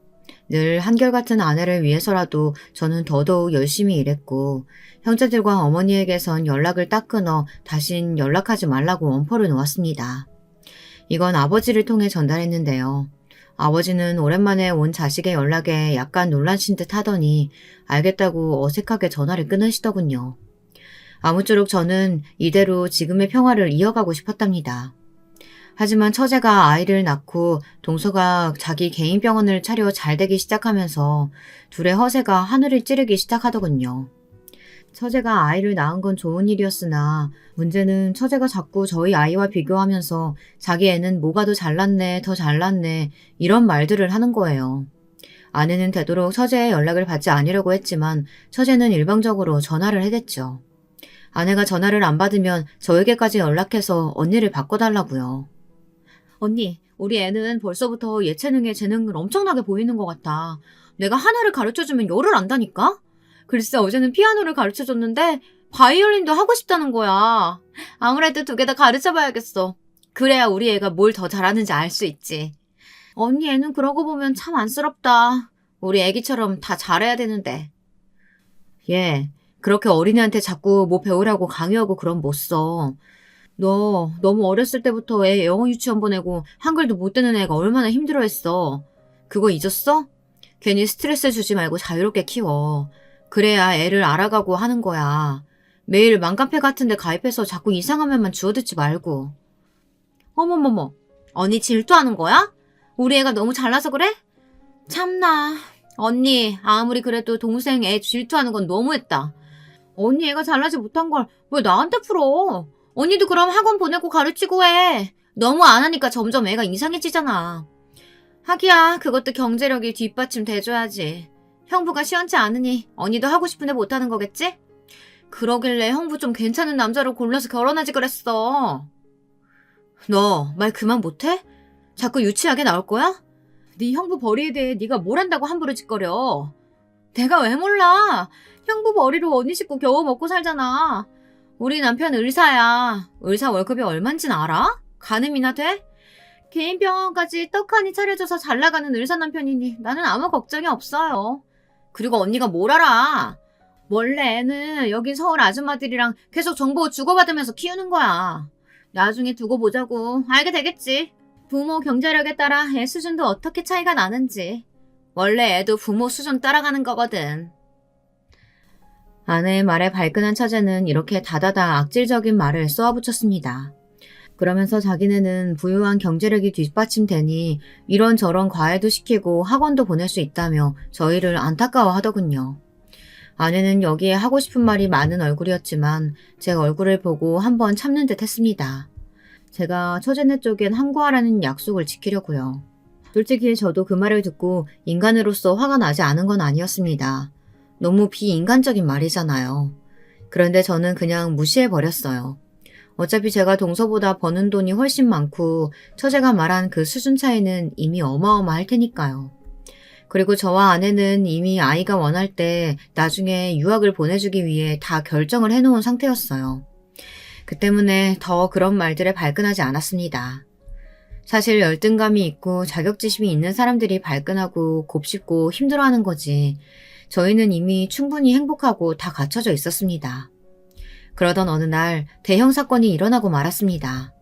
늘 한결같은 아내를 위해서라도 저는 더더욱 열심히 일했고, 형제들과 어머니에게선 연락을 딱 끊어 다신 연락하지 말라고 원포를 놓았습니다. 이건 아버지를 통해 전달했는데요. 아버지는 오랜만에 온 자식의 연락에 약간 놀라신 듯 하더니 알겠다고 어색하게 전화를 끊으시더군요. 아무쪼록 저는 이대로 지금의 평화를 이어가고 싶었답니다. 하지만 처제가 아이를 낳고 동서가 자기 개인 병원을 차려 잘되기 시작하면서 둘의 허세가 하늘을 찌르기 시작하더군요. 처제가 아이를 낳은 건 좋은 일이었으나 문제는 처제가 자꾸 저희 아이와 비교하면서 자기 애는 뭐가 더 잘났네, 더 잘났네 이런 말들을 하는 거예요. 아내는 되도록 처제의 연락을 받지 않으려고 했지만 처제는 일방적으로 전화를 해댔죠. 아내가 전화를 안 받으면 저에게까지 연락해서 언니를 바꿔달라고요. 언니, 우리 애는 벌써부터 예체능에 재능을 엄청나게 보이는 것 같아. 내가 하나를 가르쳐주면 열을 안다니까? 글쎄 어제는 피아노를 가르쳐줬는데 바이올린도 하고 싶다는 거야. 아무래도 두 개 다 가르쳐봐야겠어. 그래야 우리 애가 뭘 더 잘하는지 알 수 있지. 언니 애는 그러고 보면 참 안쓰럽다. 우리 애기처럼 다 잘해야 되는데. 얘, 그렇게 어린애한테 자꾸 뭐 배우라고 강요하고 그럼 못 써. 너 너무 어렸을 때부터 애 영어 유치원 보내고 한글도 못 되는 애가 얼마나 힘들어했어. 그거 잊었어? 괜히 스트레스 주지 말고 자유롭게 키워. 그래야 애를 알아가고 하는 거야. 매일 맘카페 같은 데 가입해서 자꾸 이상한 말만 주워듣지 말고. 어머머머, 언니 질투하는 거야? 우리 애가 너무 잘나서 그래? 참나, 언니 아무리 그래도 동생 애 질투하는 건 너무했다. 언니 애가 잘나지 못한 걸 왜 나한테 풀어? 언니도 그럼 학원 보내고 가르치고 해. 너무 안 하니까 점점 애가 이상해지잖아. 하기야 그것도 경제력이 뒷받침 돼줘야지. 형부가 시원치 않으니 언니도 하고 싶은데 못하는 거겠지? 그러길래 형부 좀 괜찮은 남자로 골라서 결혼하지 그랬어. 너 말 그만 못해? 자꾸 유치하게 나올 거야? 네 형부 벌이에 대해 네가 뭘 안다고 함부로 짓거려. 내가 왜 몰라. 형부 벌이로 언니 식구 겨우 먹고 살잖아. 우리 남편 의사야. 의사 월급이 얼만진 알아? 가늠이나 돼? 개인 병원까지 떡하니 차려줘서 잘 나가는 의사 남편이니 나는 아무 걱정이 없어요. 그리고 언니가 뭘 알아? 원래 애는 여기 서울 아줌마들이랑 계속 정보 주고받으면서 키우는 거야. 나중에 두고 보자고. 알게 되겠지. 부모 경제력에 따라 애 수준도 어떻게 차이가 나는지. 원래 애도 부모 수준 따라가는 거거든. 아내의 말에 발끈한 처제는 이렇게 다다다 악질적인 말을 쏘아붙였습니다. 그러면서 자기네는 부유한 경제력이 뒷받침되니 이런저런 과외도 시키고 학원도 보낼 수 있다며 저희를 안타까워하더군요. 아내는 여기에 하고 싶은 말이 많은 얼굴이었지만 제 얼굴을 보고 한번 참는 듯 했습니다. 제가 처제네 쪽엔 항구하라는 약속을 지키려고요. 솔직히 저도 그 말을 듣고 인간으로서 화가 나지 않은 건 아니었습니다. 너무 비인간적인 말이잖아요. 그런데 저는 그냥 무시해버렸어요. 어차피 제가 동서보다 버는 돈이 훨씬 많고 처제가 말한 그 수준 차이는 이미 어마어마할 테니까요. 그리고 저와 아내는 이미 아이가 원할 때 나중에 유학을 보내주기 위해 다 결정을 해놓은 상태였어요. 그 때문에 더 그런 말들에 발끈하지 않았습니다. 사실 열등감이 있고 자격지심이 있는 사람들이 발끈하고 곱씹고 힘들어하는 거지. 저희는 이미 충분히 행복하고 다 갖춰져 있었습니다. 그러던 어느 날 대형 사건이 일어나고 말았습니다.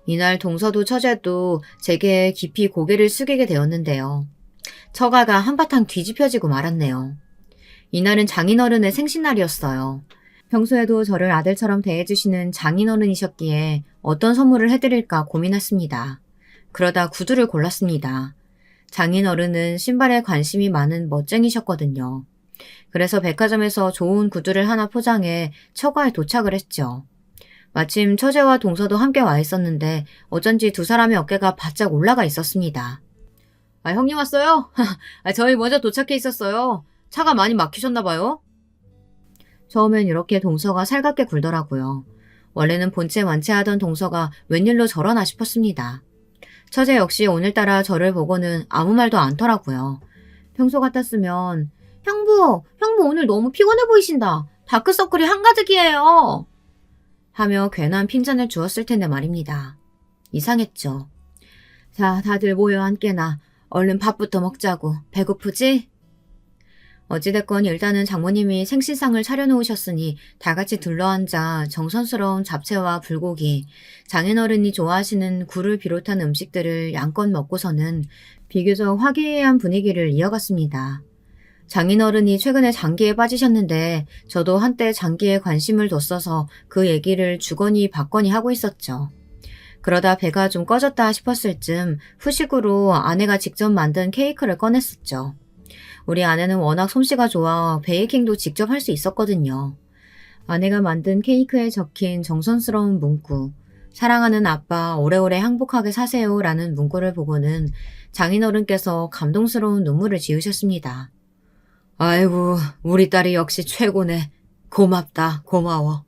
이날 동서도 처제도 제게 깊이 고개를 숙이게 되었는데요. 처가가 한바탕 뒤집혀지고 말았네요. 이날은 장인어른의 생신날이었어요. 평소에도 저를 아들처럼 대해주시는 장인어른이셨기에 어떤 선물을 해드릴까 고민했습니다. 그러다 구두를 골랐습니다. 장인어른은 신발에 관심이 많은 멋쟁이셨거든요. 그래서 백화점에서 좋은 구두를 하나 포장해 처가에 도착을 했죠. 마침 처제와 동서도 함께 와 있었는데 어쩐지 두 사람의 어깨가 바짝 올라가 있었습니다. 아, 형님 왔어요? 저희 먼저 도착해 있었어요. 차가 많이 막히셨나 봐요. 처음엔 이렇게 동서가 살갑게 굴더라고요. 원래는 본체 완체하던 동서가 웬일로 저러나 싶었습니다. 처제 역시 오늘따라 저를 보고는 아무 말도 않더라고요. 평소 같았으면 형부 오늘 너무 피곤해 보이신다. 다크서클이 한가득이에요. 하며 괜한 핀잔을 주었을 텐데 말입니다. 이상했죠. 자, 다들 모여 앉게나. 얼른 밥부터 먹자고. 배고프지? 어찌됐건 일단은 장모님이 생신상을 차려놓으셨으니 다 같이 둘러앉아 정성스러운 잡채와 불고기, 장인어른이 좋아하시는 굴을 비롯한 음식들을 양껏 먹고서는 비교적 화기애애한 분위기를 이어갔습니다. 장인어른이 최근에 장기에 빠지셨는데 저도 한때 장기에 관심을 뒀어서 그 얘기를 주거니 받거니 하고 있었죠. 그러다 배가 좀 꺼졌다 싶었을 즈음 후식으로 아내가 직접 만든 케이크를 꺼냈었죠. 우리 아내는 워낙 솜씨가 좋아 베이킹도 직접 할 수 있었거든요. 아내가 만든 케이크에 적힌 정성스러운 문구, 사랑하는 아빠 오래오래 행복하게 사세요 라는 문구를 보고는 장인어른께서 감동스러운 눈물을 지으셨습니다. 아이고, 우리 딸이 역시 최고네. 고맙다, 고마워.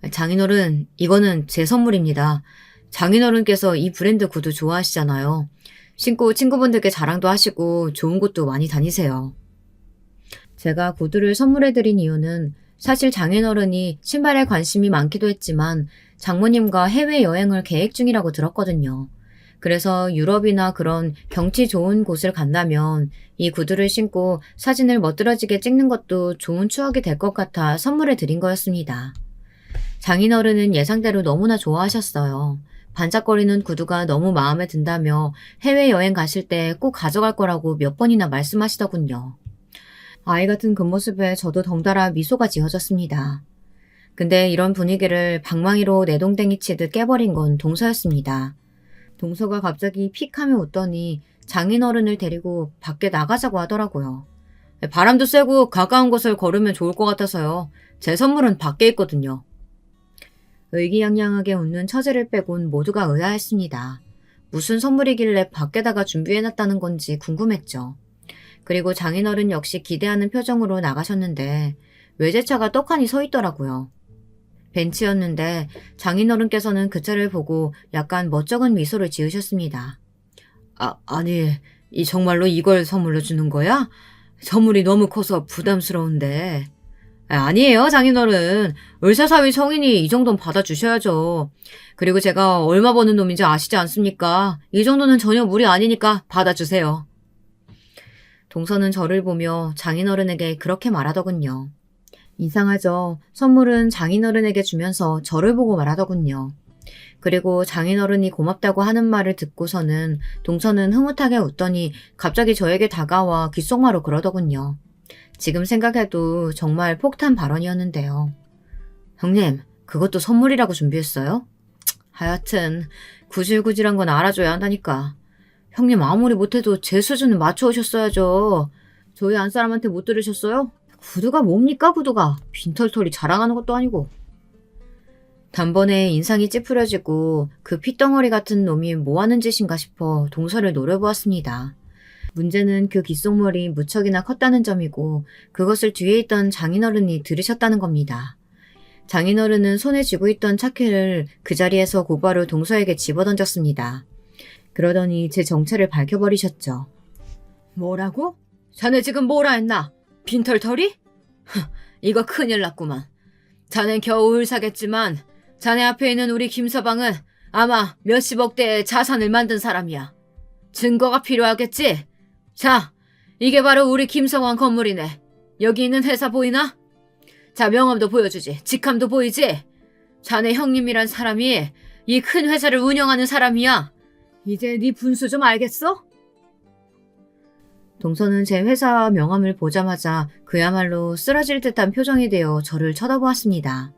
장인어른, 이거는 제 선물입니다. 장인어른께서 이 브랜드 구두 좋아하시잖아요. 신고 친구분들께 자랑도 하시고 좋은 곳도 많이 다니세요. 제가 구두를 선물해드린 이유는 사실 장인어른이 신발에 관심이 많기도 했지만 장모님과 해외여행을 계획 중이라고 들었거든요. 그래서 유럽이나 그런 경치 좋은 곳을 간다면 이 구두를 신고 사진을 멋들어지게 찍는 것도 좋은 추억이 될 것 같아 선물해 드린 거였습니다. 장인어른은 예상대로 너무나 좋아하셨어요. 반짝거리는 구두가 너무 마음에 든다며 해외여행 가실 때 꼭 가져갈 거라고 몇 번이나 말씀하시더군요. 아이 같은 그 모습에 저도 덩달아 미소가 지어졌습니다. 근데 이런 분위기를 방망이로 내동댕이 치듯 깨버린 건 동서였습니다. 동서가 갑자기 픽 하며 웃더니 장인어른을 데리고 밖에 나가자고 하더라고요. 바람도 쐬고 가까운 곳을 걸으면 좋을 것 같아서요. 제 선물은 밖에 있거든요. 의기양양하게 웃는 처제를 빼곤 모두가 의아했습니다. 무슨 선물이길래 밖에다가 준비해놨다는 건지 궁금했죠. 그리고 장인어른 역시 기대하는 표정으로 나가셨는데 외제차가 떡하니 서 있더라고요. 벤츠였는데 장인어른께서는 그 차를 보고 약간 멋쩍은 미소를 지으셨습니다. 아니, 정말로 이걸 선물로 주는 거야? 선물이 너무 커서 부담스러운데. 아니에요, 장인어른. 의사사위 성인이 이 정도는 받아주셔야죠. 그리고 제가 얼마 버는 놈인지 아시지 않습니까? 이 정도는 전혀 무리 아니니까 받아주세요. 동서는 저를 보며 장인어른에게 그렇게 말하더군요. 이상하죠. 선물은 장인어른에게 주면서 저를 보고 말하더군요. 그리고 장인어른이 고맙다고 하는 말을 듣고서는 동서는 흐뭇하게 웃더니 갑자기 저에게 다가와 귓속말로 그러더군요. 지금 생각해도 정말 폭탄 발언이었는데요. 형님, 그것도 선물이라고 준비했어요? 하여튼 구질구질한 건 알아줘야 한다니까. 형님 아무리 못해도 제 수준은 맞춰오셨어야죠. 저희 안사람한테 못 들으셨어요? 구두가 뭡니까 구두가. 빈털털이 자랑하는 것도 아니고. 단번에 인상이 찌푸려지고 그 핏덩어리 같은 놈이 뭐하는 짓인가 싶어 동서를 노려보았습니다. 문제는 그 귓속말이 무척이나 컸다는 점이고 그것을 뒤에 있던 장인어른이 들으셨다는 겁니다. 장인어른은 손에 쥐고 있던 차키를 그 자리에서 곧바로 동서에게 집어던졌습니다. 그러더니 제 정체를 밝혀버리셨죠. 뭐라고? 자네 지금 뭐라 했나? 빈털털이? 이거 큰일 났구만. 자넨 겨우 을사겠지만 자네 앞에 있는 우리 김서방은 아마 몇십억대의 자산을 만든 사람이야. 증거가 필요하겠지? 자, 이게 바로 우리 김성환 건물이네. 여기 있는 회사 보이나? 자, 명함도 보여주지. 직함도 보이지? 자네 형님이란 사람이 이 큰 회사를 운영하는 사람이야. 이제 네 분수 좀 알겠어? 동서는 제 회사 명함을 보자마자 그야말로 쓰러질 듯한 표정이 되어 저를 쳐다보았습니다.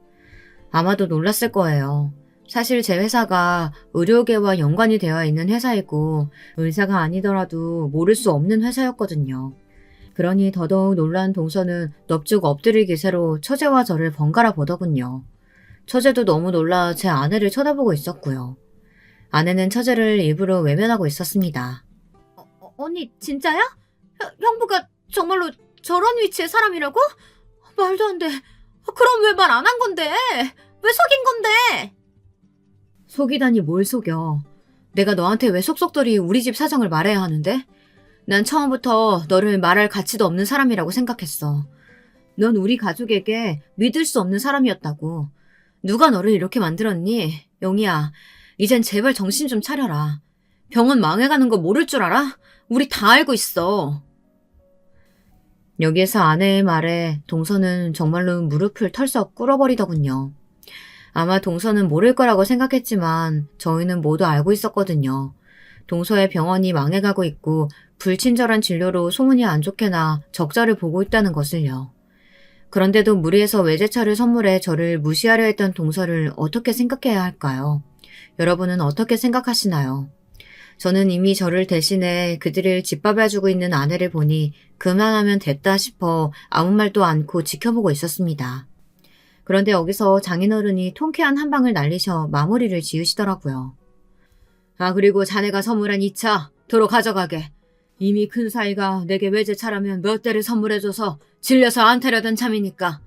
아마도 놀랐을 거예요. 사실 제 회사가 의료계와 연관이 되어 있는 회사이고 의사가 아니더라도 모를 수 없는 회사였거든요. 그러니 더더욱 놀란 동서는 넙죽 엎드릴 기세로 처제와 저를 번갈아 보더군요. 처제도 너무 놀라 제 아내를 쳐다보고 있었고요. 아내는 처제를 일부러 외면하고 있었습니다. 언니 진짜야? 형부가 정말로 저런 위치의 사람이라고? 말도 안 돼. 그럼 왜 말 안 한 건데? 왜 속인 건데? 속이다니 뭘 속여. 내가 너한테 왜 속속들이 우리 집 사정을 말해야 하는데? 난 처음부터 너를 말할 가치도 없는 사람이라고 생각했어. 넌 우리 가족에게 믿을 수 없는 사람이었다고. 누가 너를 이렇게 만들었니? 영희야, 이젠 제발 정신 좀 차려라. 병원 망해가는 거 모를 줄 알아? 우리 다 알고 있어. 여기에서 아내의 말에 동서는 정말로 무릎을 털썩 꿇어버리더군요. 아마 동서는 모를 거라고 생각했지만 저희는 모두 알고 있었거든요. 동서의 병원이 망해가고 있고 불친절한 진료로 소문이 안 좋게나 적자를 보고 있다는 것을요. 그런데도 무리해서 외제차를 선물해 저를 무시하려 했던 동서를 어떻게 생각해야 할까요? 여러분은 어떻게 생각하시나요? 저는 이미 저를 대신해 그들을 짓밟아주고 있는 아내를 보니 그만하면 됐다 싶어 아무 말도 않고 지켜보고 있었습니다. 그런데 여기서 장인어른이 통쾌한 한 방을 날리셔 마무리를 지으시더라고요. 아, 그리고 자네가 선물한 이 차 도로 가져가게. 이미 큰 사이가 내게 외제차라면 몇 대를 선물해줘서 질려서 안 타려던 참이니까.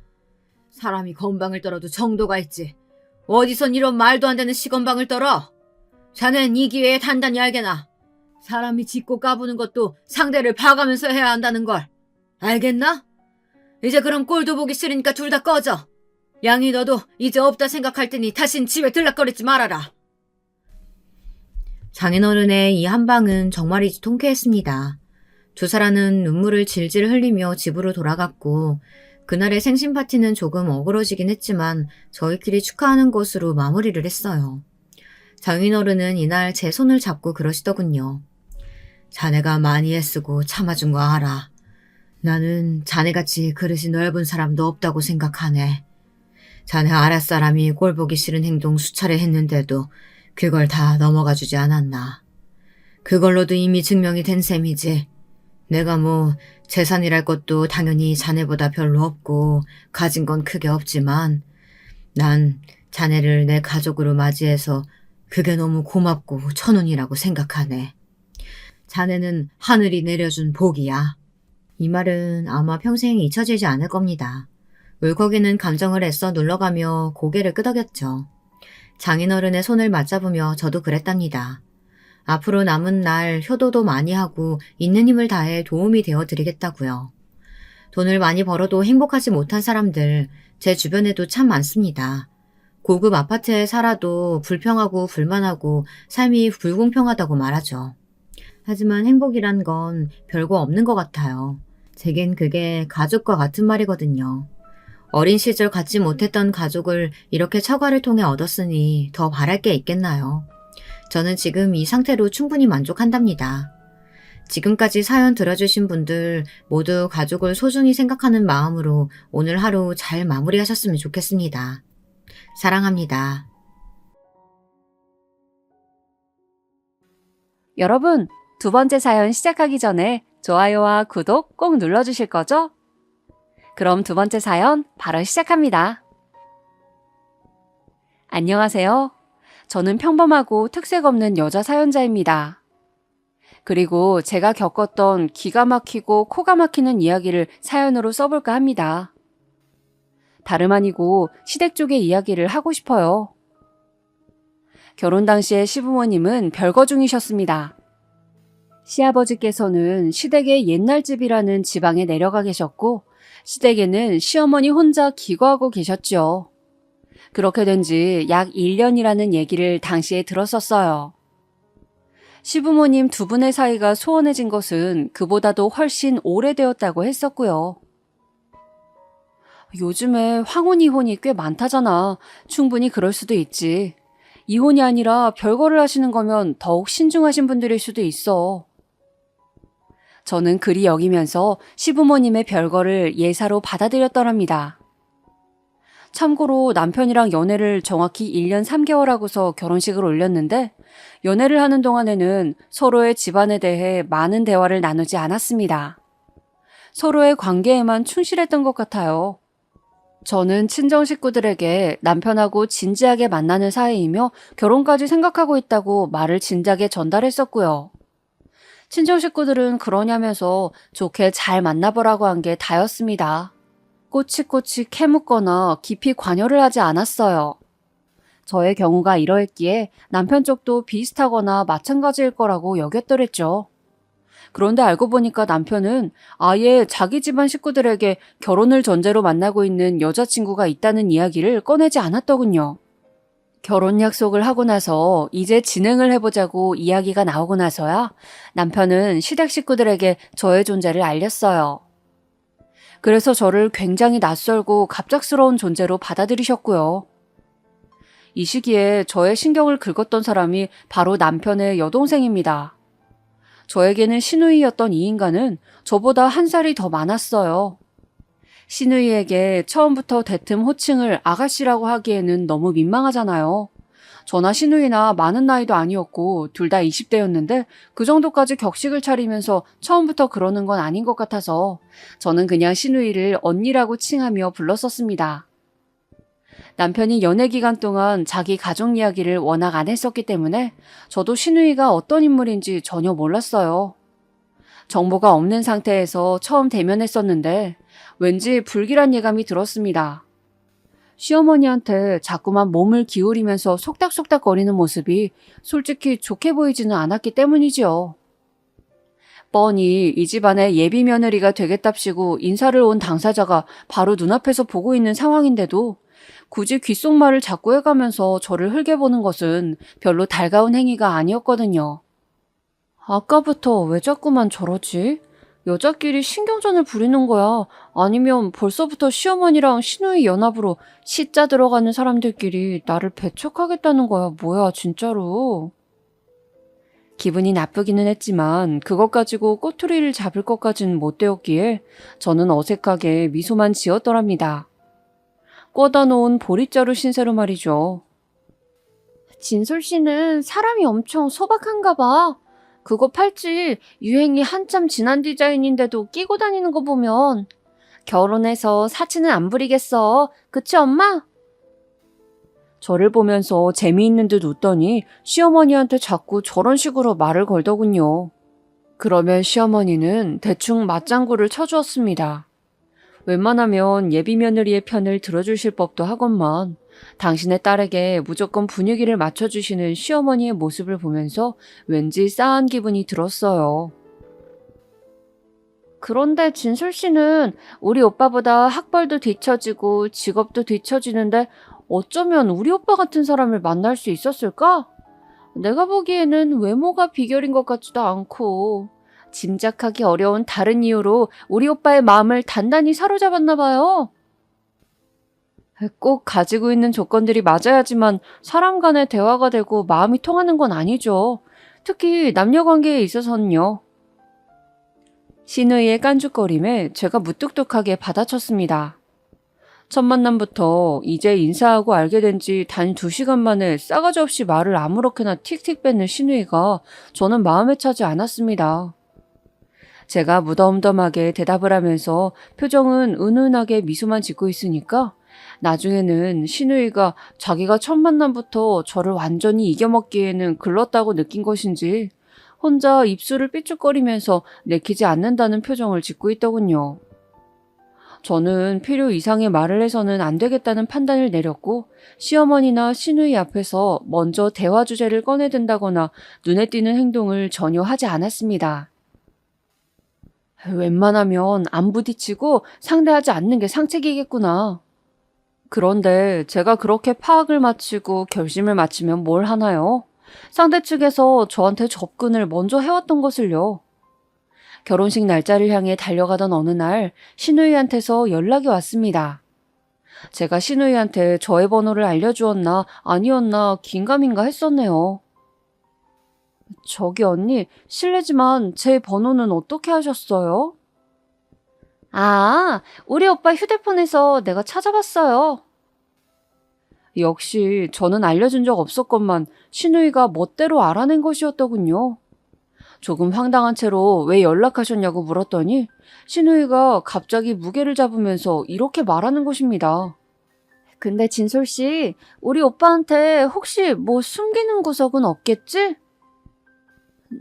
사람이 건방을 떨어도 정도가 있지. 어디선 이런 말도 안 되는 시건방을 떨어? 자넨 이 기회에 단단히 알게나. 사람이 짖고 까부는 것도 상대를 봐가면서 해야 한다는 걸. 알겠나? 이제 그럼 꼴도 보기 싫으니까 둘 다 꺼져. 양이 너도 이제 없다 생각할 테니 다신 집에 들락거리지 말아라. 장인어른의 이 한방은 정말이지 통쾌했습니다. 두 사람은 눈물을 질질 흘리며 집으로 돌아갔고 그날의 생신 파티는 조금 어그러지긴 했지만 저희끼리 축하하는 것으로 마무리를 했어요. 장인어른은 이날 제 손을 잡고 그러시더군요. 자네가 많이 애쓰고 참아준 거 알아. 나는 자네같이 그릇이 넓은 사람도 없다고 생각하네. 자네 아랫사람이 꼴보기 싫은 행동 수차례 했는데도 그걸 다 넘어가 주지 않았나. 그걸로도 이미 증명이 된 셈이지. 내가 재산이랄 것도 당연히 자네보다 별로 없고 가진 건 크게 없지만 난 자네를 내 가족으로 맞이해서 그게 너무 고맙고 천운이라고 생각하네. 자네는 하늘이 내려준 복이야. 이 말은 아마 평생 잊혀지지 않을 겁니다. 울컥이는 감정을 애써 눌러가며 고개를 끄덕였죠. 장인어른의 손을 맞잡으며 저도 그랬답니다. 앞으로 남은 날 효도도 많이 하고 있는 힘을 다해 도움이 되어드리겠다고요. 돈을 많이 벌어도 행복하지 못한 사람들 제 주변에도 참 많습니다. 고급 아파트에 살아도 불평하고 불만하고 삶이 불공평하다고 말하죠. 하지만 행복이란 건 별거 없는 것 같아요. 제겐 그게 가족과 같은 말이거든요. 어린 시절 갖지 못했던 가족을 이렇게 처가를 통해 얻었으니 더 바랄 게 있겠나요? 저는 지금 이 상태로 충분히 만족한답니다. 지금까지 사연 들어주신 분들 모두 가족을 소중히 생각하는 마음으로 오늘 하루 잘 마무리하셨으면 좋겠습니다. 사랑합니다. 여러분, 두 번째 사연 시작하기 전에 좋아요와 구독 꼭 눌러주실 거죠? 그럼 두 번째 사연 바로 시작합니다. 안녕하세요. 저는 평범하고 특색 없는 여자 사연자입니다. 그리고 제가 겪었던 기가 막히고 코가 막히는 이야기를 사연으로 써볼까 합니다. 다름 아니고 시댁 쪽의 이야기를 하고 싶어요. 결혼 당시에 시부모님은 별거 중이셨습니다. 시아버지께서는 시댁의 옛날 집이라는 지방에 내려가 계셨고 시댁에는 시어머니 혼자 기거하고 계셨죠. 그렇게 된 지 약 1년이라는 얘기를 당시에 들었었어요. 시부모님 두 분의 사이가 소원해진 것은 그보다도 훨씬 오래되었다고 했었고요. 요즘에 황혼 이혼이 꽤 많다잖아. 충분히 그럴 수도 있지. 이혼이 아니라 별거를 하시는 거면 더욱 신중하신 분들일 수도 있어. 저는 그리 여기면서 시부모님의 별거를 예사로 받아들였더랍니다. 참고로 남편이랑 연애를 정확히 1년 3개월 하고서 결혼식을 올렸는데 연애를 하는 동안에는 서로의 집안에 대해 많은 대화를 나누지 않았습니다. 서로의 관계에만 충실했던 것 같아요. 저는 친정 식구들에게 남편하고 진지하게 만나는 사이이며 결혼까지 생각하고 있다고 말을 진작에 전달했었고요. 친정 식구들은 그러냐면서 좋게 잘 만나보라고 한 게 다였습니다. 꼬치꼬치 캐묻거나 깊이 관여를 하지 않았어요. 저의 경우가 이러했기에 남편 쪽도 비슷하거나 마찬가지일 거라고 여겼더랬죠. 그런데 알고 보니까 남편은 아예 자기 집안 식구들에게 결혼을 전제로 만나고 있는 여자친구가 있다는 이야기를 꺼내지 않았더군요. 결혼 약속을 하고 나서 이제 진행을 해보자고 이야기가 나오고 나서야 남편은 시댁 식구들에게 저의 존재를 알렸어요. 그래서 저를 굉장히 낯설고 갑작스러운 존재로 받아들이셨고요. 이 시기에 저의 신경을 긁었던 사람이 바로 남편의 여동생입니다. 저에게는 시누이였던 이 인간은 저보다 한 살이 더 많았어요. 시누이에게 처음부터 대뜸 호칭을 아가씨라고 하기에는 너무 민망하잖아요. 저나 시누이나 많은 나이도 아니었고 둘 다 20대였는데 그 정도까지 격식을 차리면서 처음부터 그러는 건 아닌 것 같아서 저는 그냥 시누이를 언니라고 칭하며 불렀었습니다. 남편이 연애 기간 동안 자기 가족 이야기를 워낙 안 했었기 때문에 저도 시누이가 어떤 인물인지 전혀 몰랐어요. 정보가 없는 상태에서 처음 대면했었는데 왠지 불길한 예감이 들었습니다. 시어머니한테 자꾸만 몸을 기울이면서 속닥속닥거리는 모습이 솔직히 좋게 보이지는 않았기 때문이지요. 뻔히 이 집안의 예비 며느리가 되겠답시고 인사를 온 당사자가 바로 눈앞에서 보고 있는 상황인데도 굳이 귓속말을 자꾸 해가면서 저를 흘겨보는 것은 별로 달가운 행위가 아니었거든요. 아까부터 왜 자꾸만 저러지? 여자끼리 신경전을 부리는 거야? 아니면 벌써부터 시어머니랑 시누이 연합으로 시자 들어가는 사람들끼리 나를 배척하겠다는 거야? 뭐야, 진짜로? 기분이 나쁘기는 했지만 그것 가지고 꼬투리를 잡을 것까진 못 되었기에 저는 어색하게 미소만 지었더랍니다. 꿔다 놓은 보릿자루 신세로 말이죠. 진솔 씨는 사람이 엄청 소박한가 봐. 그거 팔찌 유행이 한참 지난 디자인인데도 끼고 다니는 거 보면 결혼해서 사치는 안 부리겠어. 그치 엄마? 저를 보면서 재미있는 듯 웃더니 시어머니한테 자꾸 저런 식으로 말을 걸더군요. 그러면 시어머니는 대충 맞장구를 쳐주었습니다. 웬만하면 예비 며느리의 편을 들어주실 법도 하건만 당신의 딸에게 무조건 분위기를 맞춰주시는 시어머니의 모습을 보면서 왠지 싸한 기분이 들었어요. 그런데 진솔 씨는 우리 오빠보다 학벌도 뒤처지고 직업도 뒤처지는데 어쩌면 우리 오빠 같은 사람을 만날 수 있었을까? 내가 보기에는 외모가 비결인 것 같지도 않고 짐작하기 어려운 다른 이유로 우리 오빠의 마음을 단단히 사로잡았나 봐요. 꼭 가지고 있는 조건들이 맞아야지만 사람 간의 대화가 되고 마음이 통하는 건 아니죠. 특히 남녀 관계에 있어서는요. 시누이의 깐죽거림에 제가 무뚝뚝하게 받아쳤습니다. 첫 만남부터 이제 인사하고 알게 된 지 단 2시간 만에 싸가지 없이 말을 아무렇게나 틱틱 뱉는 시누이가 저는 마음에 차지 않았습니다. 제가 무덤덤하게 대답을 하면서 표정은 은은하게 미소만 짓고 있으니까 나중에는 시누이가 자기가 첫 만남부터 저를 완전히 이겨먹기에는 글렀다고 느낀 것인지 혼자 입술을 삐죽거리면서 내키지 않는다는 표정을 짓고 있더군요. 저는 필요 이상의 말을 해서는 안 되겠다는 판단을 내렸고 시어머니나 시누이 앞에서 먼저 대화 주제를 꺼내든다거나 눈에 띄는 행동을 전혀 하지 않았습니다. 웬만하면 안 부딪히고 상대하지 않는 게 상책이겠구나. 그런데 제가 그렇게 파악을 마치고 결심을 마치면 뭘 하나요? 상대 측에서 저한테 접근을 먼저 해왔던 것을요. 결혼식 날짜를 향해 달려가던 어느 날 시누이한테서 연락이 왔습니다. 제가 시누이한테 저의 번호를 알려주었나 아니었나 긴가민가 했었네요. 저기 언니, 실례지만 제 번호는 어떻게 하셨어요? 아, 우리 오빠 휴대폰에서 내가 찾아봤어요. 역시 저는 알려준 적 없었건만 시누이가 멋대로 알아낸 것이었더군요. 조금 황당한 채로 왜 연락하셨냐고 물었더니 시누이가 갑자기 무게를 잡으면서 이렇게 말하는 것입니다. 근데 진솔 씨, 우리 오빠한테 혹시 뭐 숨기는 구석은 없겠지?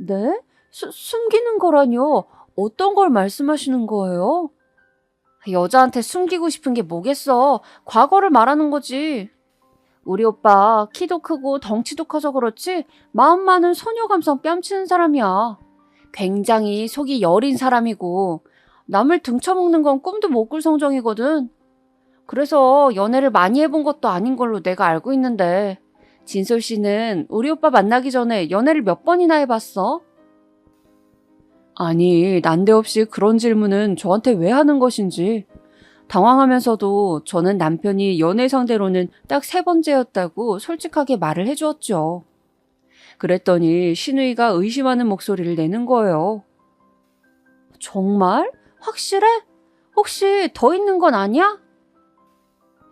네? 숨기는 거라뇨? 어떤 걸 말씀하시는 거예요? 여자한테 숨기고 싶은 게 뭐겠어. 과거를 말하는 거지. 우리 오빠 키도 크고 덩치도 커서 그렇지 마음만은 소녀 감성 뺨치는 사람이야. 굉장히 속이 여린 사람이고 남을 등쳐먹는 건 꿈도 못 꿀 성정이거든. 그래서 연애를 많이 해본 것도 아닌 걸로 내가 알고 있는데 진솔 씨는 우리 오빠 만나기 전에 연애를 몇 번이나 해봤어? 아니, 난데없이 그런 질문은 저한테 왜 하는 것인지. 당황하면서도 저는 남편이 연애 상대로는 딱 3번째였다고 솔직하게 말을 해주었죠. 그랬더니 신우이가 의심하는 목소리를 내는 거예요. 정말? 확실해? 혹시 더 있는 건 아니야?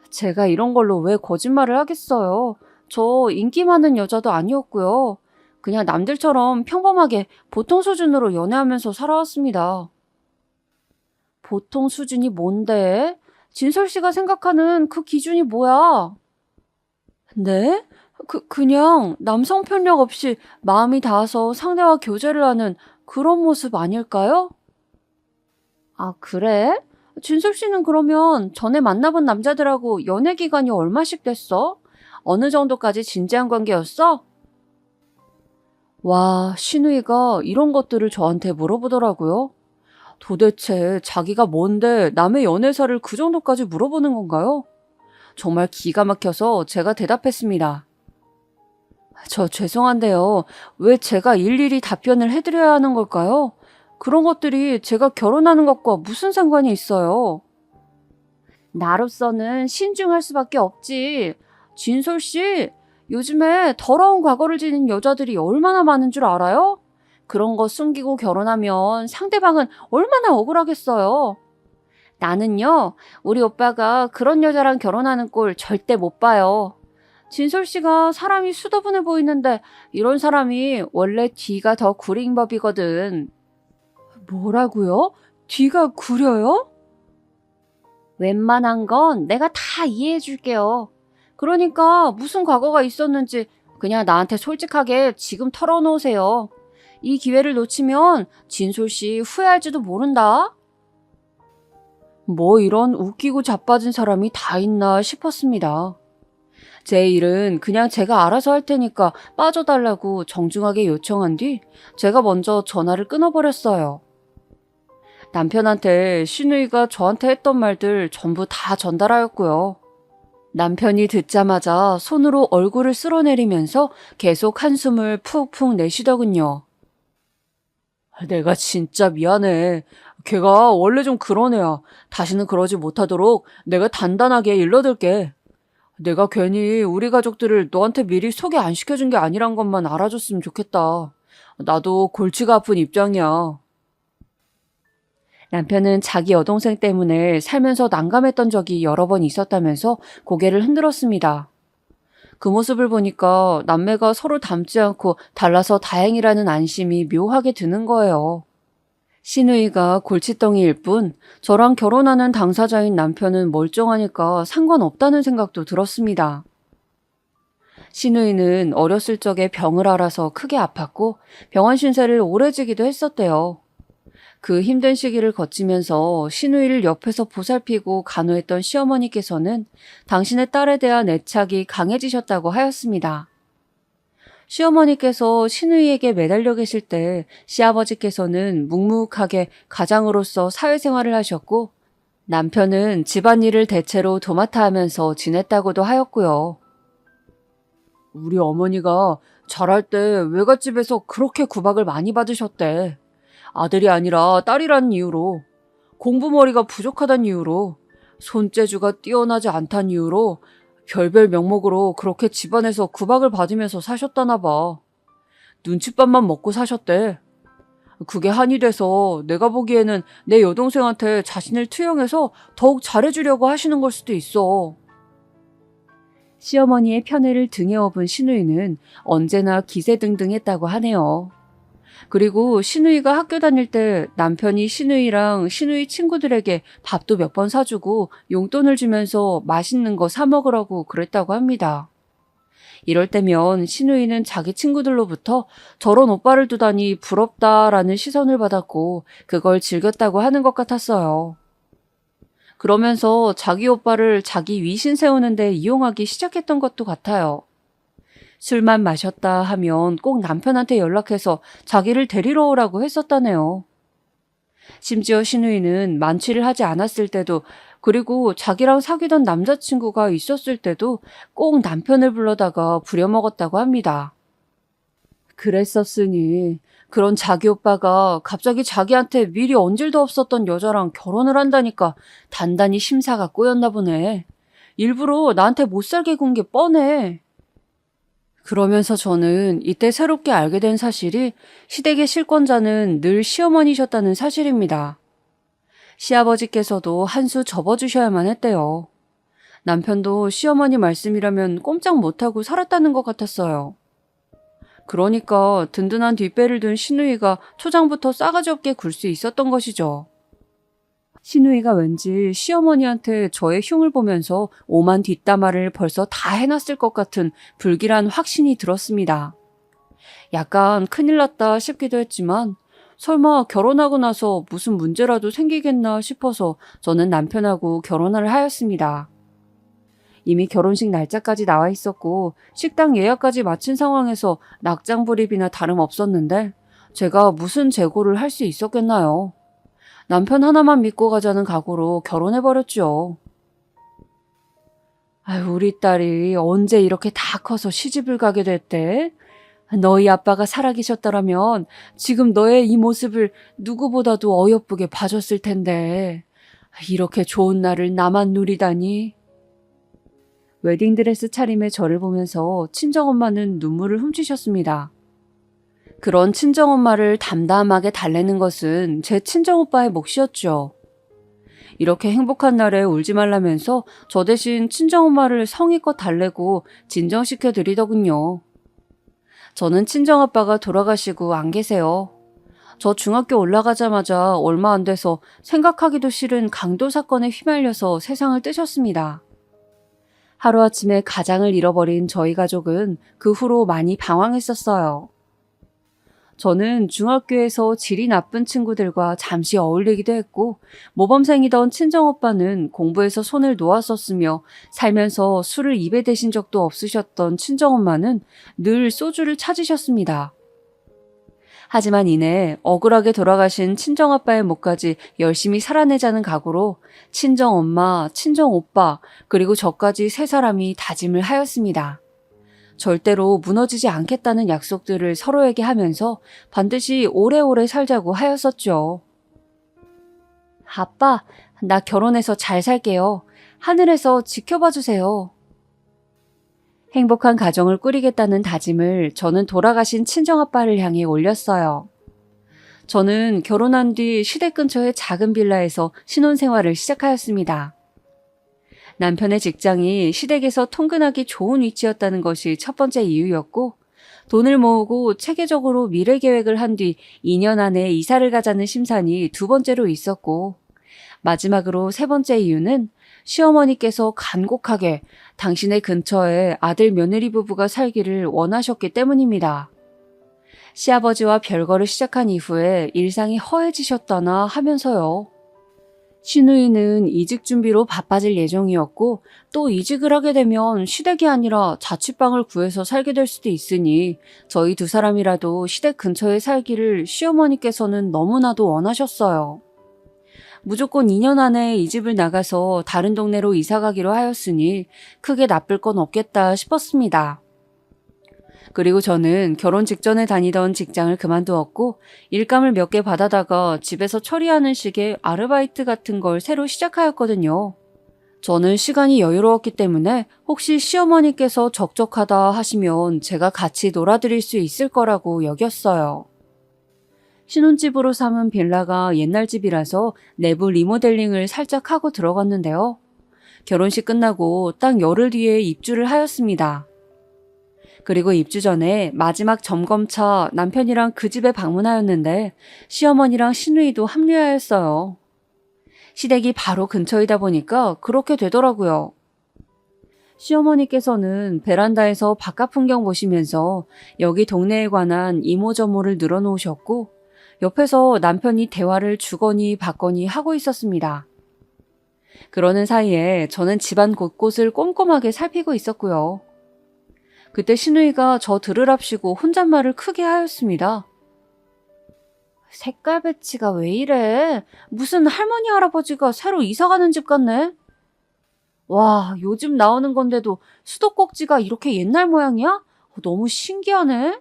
제가 이런 걸로 왜 거짓말을 하겠어요. 저 인기 많은 여자도 아니었고요. 그냥 남들처럼 평범하게 보통 수준으로 연애하면서 살아왔습니다. 보통 수준이 뭔데? 진솔 씨가 생각하는 그 기준이 뭐야? 네? 그냥 남성 편력 없이 마음이 닿아서 상대와 교제를 하는 그런 모습 아닐까요? 아, 그래? 진솔 씨는 그러면 전에 만나본 남자들하고 연애 기간이 얼마씩 됐어? 어느 정도까지 진지한 관계였어? 와, 신우이가 이런 것들을 저한테 물어보더라고요. 도대체 자기가 뭔데 남의 연애사를 그 정도까지 물어보는 건가요? 정말 기가 막혀서 제가 대답했습니다. 저 죄송한데요. 왜 제가 일일이 답변을 해드려야 하는 걸까요? 그런 것들이 제가 결혼하는 것과 무슨 상관이 있어요? 나로서는 신중할 수밖에 없지. 진솔 씨, 요즘에 더러운 과거를 지닌 여자들이 얼마나 많은 줄 알아요? 그런 거 숨기고 결혼하면 상대방은 얼마나 억울하겠어요. 나는요, 우리 오빠가 그런 여자랑 결혼하는 꼴 절대 못 봐요. 진솔 씨가 사람이 수더분해 보이는데 이런 사람이 원래 뒤가 더 구린 법이거든. 뭐라고요? 뒤가 구려요? 웬만한 건 내가 다 이해해 줄게요. 그러니까 무슨 과거가 있었는지 그냥 나한테 솔직하게 지금 털어놓으세요. 이 기회를 놓치면 진솔 씨 후회할지도 모른다. 뭐 이런 웃기고 자빠진 사람이 다 있나 싶었습니다. 제 일은 그냥 제가 알아서 할 테니까 빠져달라고 정중하게 요청한 뒤 제가 먼저 전화를 끊어버렸어요. 남편한테 신우이가 저한테 했던 말들 전부 다 전달하였고요. 남편이 듣자마자 손으로 얼굴을 쓸어내리면서 계속 한숨을 푹푹 내쉬더군요. 내가 진짜 미안해. 걔가 원래 좀 그런 애야. 다시는 그러지 못하도록 내가 단단하게 일러둘게. 내가 괜히 우리 가족들을 너한테 미리 소개 안 시켜준 게 아니란 것만 알아줬으면 좋겠다. 나도 골치가 아픈 입장이야. 남편은 자기 여동생 때문에 살면서 난감했던 적이 여러 번 있었다면서 고개를 흔들었습니다. 그 모습을 보니까 남매가 서로 닮지 않고 달라서 다행이라는 안심이 묘하게 드는 거예요. 신우이가 골칫덩이일 뿐 저랑 결혼하는 당사자인 남편은 멀쩡하니까 상관없다는 생각도 들었습니다. 신우이는 어렸을 적에 병을 앓아서 크게 아팠고 병원 신세를 오래 지기도 했었대요. 그 힘든 시기를 거치면서 신우이를 옆에서 보살피고 간호했던 시어머니께서는 당신의 딸에 대한 애착이 강해지셨다고 하였습니다. 시어머니께서 신우이에게 매달려 계실 때 시아버지께서는 묵묵하게 가장으로서 사회생활을 하셨고 남편은 집안일을 대체로 도맡아 하면서 지냈다고도 하였고요. 우리 어머니가 자랄 때 외갓집에서 그렇게 구박을 많이 받으셨대. 아들이 아니라 딸이라는 이유로, 공부머리가 부족하다는 이유로, 손재주가 뛰어나지 않다는 이유로 별별 명목으로 그렇게 집안에서 구박을 받으면서 사셨다나 봐. 눈칫밥만 먹고 사셨대. 그게 한이 돼서 내가 보기에는 내 여동생한테 자신을 투영해서 더욱 잘해주려고 하시는 걸 수도 있어. 시어머니의 편애를 등에 업은 신우이는 언제나 기세등등했다고 하네요. 그리고 신우이가 학교 다닐 때 남편이 신우이랑 신우이 친구들에게 밥도 몇 번 사주고 용돈을 주면서 맛있는 거 사 먹으라고 그랬다고 합니다. 이럴 때면 신우이는 자기 친구들로부터 저런 오빠를 두다니 부럽다라는 시선을 받았고 그걸 즐겼다고 하는 것 같았어요. 그러면서 자기 오빠를 자기 위신 세우는데 이용하기 시작했던 것도 같아요. 술만 마셨다 하면 꼭 남편한테 연락해서 자기를 데리러 오라고 했었다네요. 심지어 신우이는 만취를 하지 않았을 때도, 그리고 자기랑 사귀던 남자친구가 있었을 때도 꼭 남편을 불러다가 부려먹었다고 합니다. 그랬었으니 그런 자기 오빠가 갑자기 자기한테 미리 언질도 없었던 여자랑 결혼을 한다니까 단단히 심사가 꼬였나 보네. 일부러 나한테 못 살게 군 게 뻔해. 그러면서 저는 이때 새롭게 알게 된 사실이 시댁의 실권자는 늘 시어머니셨다는 사실입니다. 시아버지께서도 한 수 접어주셔야만 했대요. 남편도 시어머니 말씀이라면 꼼짝 못하고 살았다는 것 같았어요. 그러니까 든든한 뒷배를 둔 시누이가 초장부터 싸가지 없게 굴 수 있었던 것이죠. 시누이가 왠지 시어머니한테 저의 흉을 보면서 오만 뒷담화를 벌써 다 해놨을 것 같은 불길한 확신이 들었습니다. 약간 큰일 났다 싶기도 했지만 설마 결혼하고 나서 무슨 문제라도 생기겠나 싶어서 저는 남편하고 결혼을 하였습니다. 이미 결혼식 날짜까지 나와 있었고 식당 예약까지 마친 상황에서 낙장불입이나 다름없었는데 제가 무슨 재고를 할 수 있었겠나요? 남편 하나만 믿고 가자는 각오로 결혼해버렸죠. 아유, 우리 딸이 언제 이렇게 다 커서 시집을 가게 됐대? 너희 아빠가 살아계셨더라면 지금 너의 이 모습을 누구보다도 어여쁘게 봐줬을 텐데 이렇게 좋은 날을 나만 누리다니. 웨딩드레스 차림의 저를 보면서 친정엄마는 눈물을 훔치셨습니다. 그런 친정엄마를 담담하게 달래는 것은 제 친정오빠의 몫이었죠. 이렇게 행복한 날에 울지 말라면서 저 대신 친정엄마를 성의껏 달래고 진정시켜 드리더군요. 저는 친정아빠가 돌아가시고 안 계세요. 저 중학교 올라가자마자 얼마 안 돼서 생각하기도 싫은 강도 사건에 휘말려서 세상을 뜨셨습니다. 하루아침에 가장을 잃어버린 저희 가족은 그 후로 많이 방황했었어요. 저는 중학교에서 질이 나쁜 친구들과 잠시 어울리기도 했고 모범생이던 친정오빠는 공부에서 손을 놓았었으며 살면서 술을 입에 대신 적도 없으셨던 친정엄마는 늘 소주를 찾으셨습니다. 하지만 이내 억울하게 돌아가신 친정아빠의 몫까지 열심히 살아내자는 각오로 친정엄마, 친정오빠, 그리고 저까지 세 사람이 다짐을 하였습니다. 절대로 무너지지 않겠다는 약속들을 서로에게 하면서 반드시 오래오래 살자고 하였었죠. 아빠, 나 결혼해서 잘 살게요. 하늘에서 지켜봐 주세요. 행복한 가정을 꾸리겠다는 다짐을 저는 돌아가신 친정아빠를 향해 올렸어요. 저는 결혼한 뒤 시댁 근처의 작은 빌라에서 신혼생활을 시작하였습니다. 남편의 직장이 시댁에서 통근하기 좋은 위치였다는 것이 첫 번째 이유였고, 돈을 모으고 체계적으로 미래 계획을 한 뒤 2년 안에 이사를 가자는 심산이 두 번째로 있었고, 마지막으로 세 번째 이유는 시어머니께서 간곡하게 당신의 근처에 아들 며느리 부부가 살기를 원하셨기 때문입니다. 시아버지와 별거를 시작한 이후에 일상이 허해지셨다나 하면서요. 시누이는 이직 준비로 바빠질 예정이었고 또 이직을 하게 되면 시댁이 아니라 자취방을 구해서 살게 될 수도 있으니 저희 두 사람이라도 시댁 근처에 살기를 시어머니께서는 너무나도 원하셨어요. 무조건 2년 안에 이 집을 나가서 다른 동네로 이사 가기로 하였으니 크게 나쁠 건 없겠다 싶었습니다. 그리고 저는 결혼 직전에 다니던 직장을 그만두었고 일감을 몇 개 받아다가 집에서 처리하는 식의 아르바이트 같은 걸 새로 시작하였거든요. 저는 시간이 여유로웠기 때문에 혹시 시어머니께서 적적하다 하시면 제가 같이 놀아드릴 수 있을 거라고 여겼어요. 신혼집으로 삼은 빌라가 옛날 집이라서 내부 리모델링을 살짝 하고 들어갔는데요. 결혼식 끝나고 딱 열흘 뒤에 입주를 하였습니다. 그리고 입주 전에 마지막 점검차 남편이랑 그 집에 방문하였는데 시어머니랑 시누이도 합류하였어요. 시댁이 바로 근처이다 보니까 그렇게 되더라고요. 시어머니께서는 베란다에서 바깥 풍경 보시면서 여기 동네에 관한 이모저모를 늘어놓으셨고 옆에서 남편이 대화를 주거니 받거니 하고 있었습니다. 그러는 사이에 저는 집안 곳곳을 꼼꼼하게 살피고 있었고요. 그때 신우이가 저 들으랍시고 혼잣말을 크게 하였습니다. 색깔 배치가 왜 이래? 무슨 할머니 할아버지가 새로 이사가는 집 같네? 와, 요즘 나오는 건데도 수도꼭지가 이렇게 옛날 모양이야? 너무 신기하네.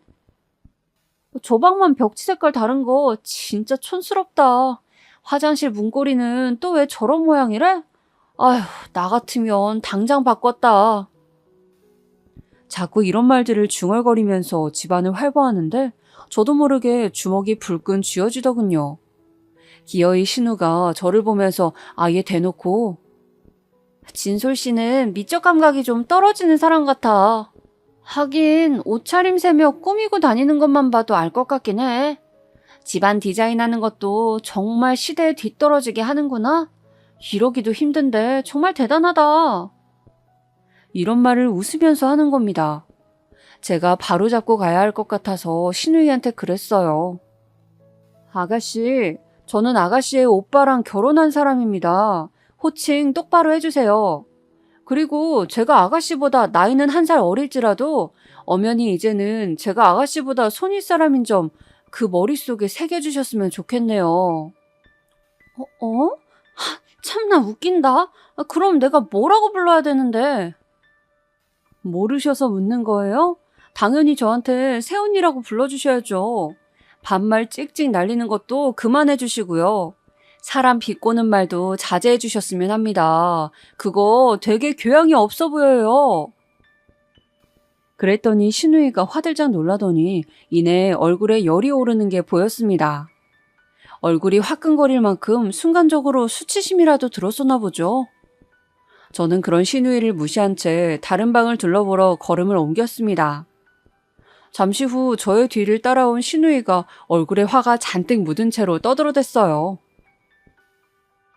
저 방만 벽지 색깔 다른 거 진짜 촌스럽다. 화장실 문고리는 또 왜 저런 모양이래? 아휴, 나 같으면 당장 바꿨다. 자꾸 이런 말들을 중얼거리면서 집안을 활보하는데 저도 모르게 주먹이 불끈 쥐어지더군요. 기어이 신우가 저를 보면서 아예 대놓고 진솔 씨는 미적 감각이 좀 떨어지는 사람 같아. 하긴 옷차림새며 꾸미고 다니는 것만 봐도 알 것 같긴 해. 집안 디자인하는 것도 정말 시대에 뒤떨어지게 하는구나. 이러기도 힘든데 정말 대단하다. 이런 말을 웃으면서 하는 겁니다. 제가 바로잡고 가야 할 것 같아서 신우이한테 그랬어요. 아가씨, 저는 아가씨의 오빠랑 결혼한 사람입니다. 호칭 똑바로 해주세요. 그리고 제가 아가씨보다 나이는 한 살 어릴지라도 엄연히 이제는 제가 아가씨보다 손윗 사람인 점 그 머릿속에 새겨주셨으면 좋겠네요. 참나 웃긴다. 그럼 내가 뭐라고 불러야 되는데? 모르셔서 묻는 거예요? 당연히 저한테 새언니라고 불러주셔야죠. 반말 찍찍 날리는 것도 그만해 주시고요. 사람 비꼬는 말도 자제해 주셨으면 합니다. 그거 되게 교양이 없어 보여요. 그랬더니 신우이가 화들짝 놀라더니 이내 얼굴에 열이 오르는 게 보였습니다. 얼굴이 화끈거릴 만큼 순간적으로 수치심이라도 들었었나 보죠. 저는 그런 신우이를 무시한 채 다른 방을 둘러보러 걸음을 옮겼습니다. 잠시 후 저의 뒤를 따라온 신우이가 얼굴에 화가 잔뜩 묻은 채로 떠들어댔어요.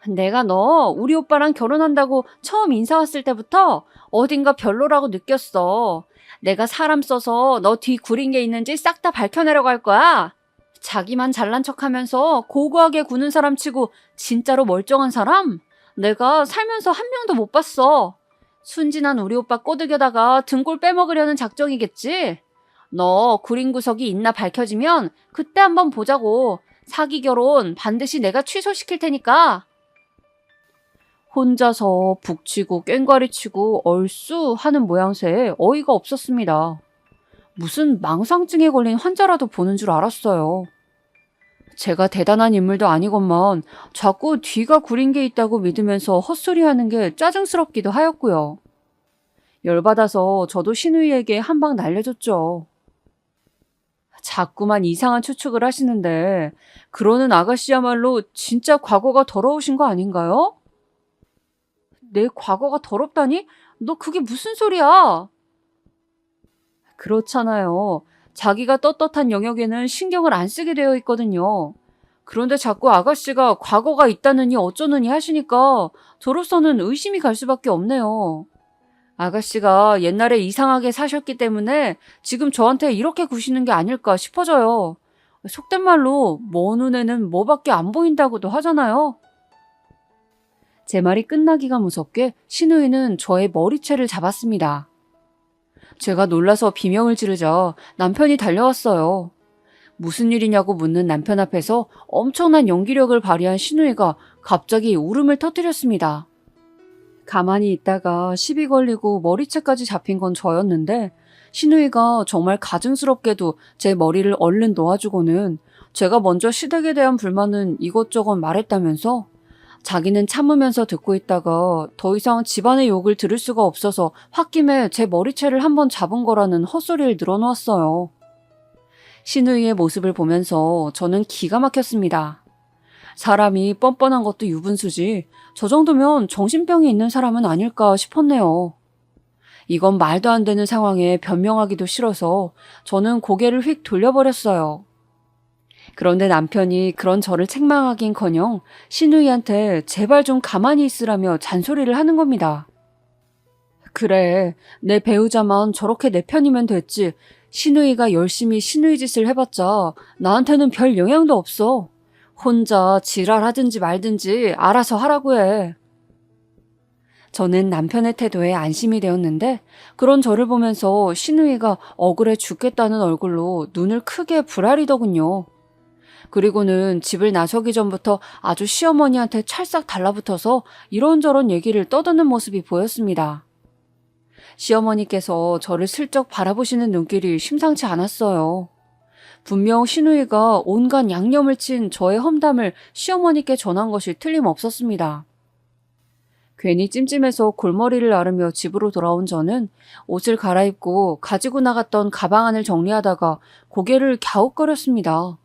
내가 너 우리 오빠랑 결혼한다고 처음 인사 왔을 때부터 어딘가 별로라고 느꼈어. 내가 사람 써서 너 뒤 구린 게 있는지 싹 다 밝혀내려고 할 거야. 자기만 잘난 척하면서 고고하게 구는 사람 치고 진짜로 멀쩡한 사람? 내가 살면서 한 명도 못 봤어. 순진한 우리 오빠 꼬드겨다가 등골 빼먹으려는 작정이겠지? 너 구린 구석이 있나 밝혀지면 그때 한번 보자고. 사기 결혼 반드시 내가 취소시킬 테니까. 혼자서 북치고 꽹과리치고 얼쑤 하는 모양새에 어이가 없었습니다. 무슨 망상증에 걸린 환자라도 보는 줄 알았어요. 제가 대단한 인물도 아니건만 자꾸 뒤가 구린 게 있다고 믿으면서 헛소리하는 게 짜증스럽기도 하였고요. 열받아서 저도 신우이에게 한 방 날려줬죠. 자꾸만 이상한 추측을 하시는데 그러는 아가씨야말로 진짜 과거가 더러우신 거 아닌가요? 내 과거가 더럽다니? 너 그게 무슨 소리야? 그렇잖아요. 자기가 떳떳한 영역에는 신경을 안 쓰게 되어 있거든요. 그런데 자꾸 아가씨가 과거가 있다느니 어쩌느니 하시니까 저로서는 의심이 갈 수밖에 없네요. 아가씨가 옛날에 이상하게 사셨기 때문에 지금 저한테 이렇게 구시는 게 아닐까 싶어져요. 속된 말로 먼 눈에는 뭐밖에 안 보인다고도 하잖아요. 제 말이 끝나기가 무섭게 신우이는 저의 머리채를 잡았습니다. 제가 놀라서 비명을 지르자 남편이 달려왔어요. 무슨 일이냐고 묻는 남편 앞에서 엄청난 연기력을 발휘한 신우이가 갑자기 울음을 터뜨렸습니다. 가만히 있다가 시비 걸리고 머리채까지 잡힌 건 저였는데 신우이가 정말 가증스럽게도 제 머리를 얼른 놓아주고는 제가 먼저 시댁에 대한 불만은 이것저것 말했다면서 자기는 참으면서 듣고 있다가 더 이상 집안의 욕을 들을 수가 없어서 홧김에 제 머리채를 한번 잡은 거라는 헛소리를 늘어놓았어요. 신우이의 모습을 보면서 저는 기가 막혔습니다. 사람이 뻔뻔한 것도 유분수지 저 정도면 정신병이 있는 사람은 아닐까 싶었네요. 이건 말도 안 되는 상황에 변명하기도 싫어서 저는 고개를 휙 돌려버렸어요. 그런데 남편이 그런 저를 책망하긴커녕 신우이한테 제발 좀 가만히 있으라며 잔소리를 하는 겁니다. 그래, 내 배우자만 저렇게 내 편이면 됐지. 신우이가 열심히 신우이 짓을 해봤자 나한테는 별 영향도 없어. 혼자 지랄하든지 말든지 알아서 하라고 해. 저는 남편의 태도에 안심이 되었는데 그런 저를 보면서 시누이가 억울해 죽겠다는 얼굴로 눈을 크게 부라리더군요. 그리고는 집을 나서기 전부터 아주 시어머니한테 찰싹 달라붙어서 이런저런 얘기를 떠드는 모습이 보였습니다. 시어머니께서 저를 슬쩍 바라보시는 눈길이 심상치 않았어요. 분명 시누이가 온갖 양념을 친 저의 험담을 시어머니께 전한 것이 틀림없었습니다. 괜히 찜찜해서 골머리를 앓으며 집으로 돌아온 저는 옷을 갈아입고 가지고 나갔던 가방 안을 정리하다가 고개를 갸웃거렸습니다.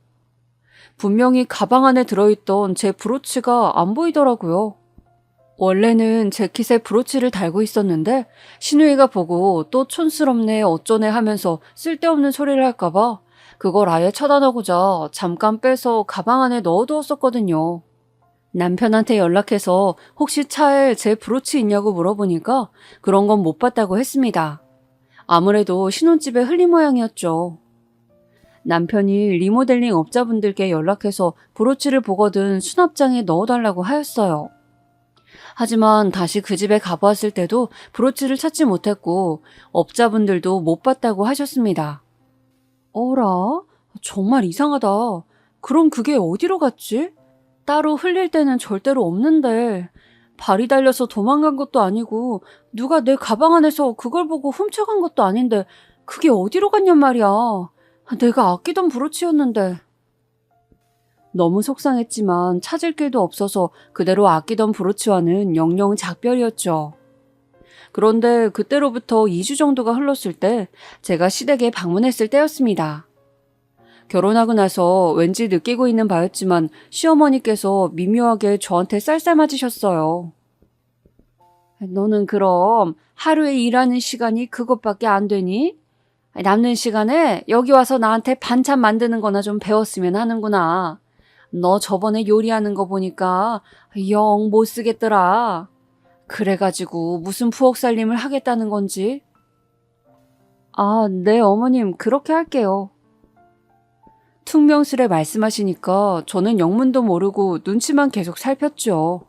분명히 가방 안에 들어있던 제 브로치가 안 보이더라고요. 원래는 재킷에 브로치를 달고 있었는데 시누이가 보고 또 촌스럽네 어쩌네 하면서 쓸데없는 소리를 할까봐 그걸 아예 차단하고자 잠깐 빼서 가방 안에 넣어두었었거든요. 남편한테 연락해서 혹시 차에 제 브로치 있냐고 물어보니까 그런 건 못 봤다고 했습니다. 아무래도 신혼집에 흘린 모양이었죠. 남편이 리모델링 업자분들께 연락해서 브로치를 보거든 수납장에 넣어달라고 하였어요. 하지만 다시 그 집에 가보았을 때도 브로치를 찾지 못했고 업자분들도 못 봤다고 하셨습니다. 어라? 정말 이상하다. 그럼 그게 어디로 갔지? 따로 흘릴 때는 절대로 없는데 발이 달려서 도망간 것도 아니고 누가 내 가방 안에서 그걸 보고 훔쳐간 것도 아닌데 그게 어디로 갔냔 말이야. 내가 아끼던 브로치였는데. 너무 속상했지만 찾을 길도 없어서 그대로 아끼던 브로치와는 영영 작별이었죠. 그런데 그때로부터 2주 정도가 흘렀을 때 제가 시댁에 방문했을 때였습니다. 결혼하고 나서 왠지 느끼고 있는 바였지만 시어머니께서 미묘하게 저한테 쌀쌀맞으셨어요. 너는 그럼 하루에 일하는 시간이 그것밖에 안 되니? 남는 시간에 여기 와서 나한테 반찬 만드는 거나 좀 배웠으면 하는구나. 너 저번에 요리하는 거 보니까 영 못 쓰겠더라. 그래가지고 무슨 부엌 살림을 하겠다는 건지. 아, 네 어머님 그렇게 할게요. 퉁명스레 말씀하시니까 저는 영문도 모르고 눈치만 계속 살폈죠.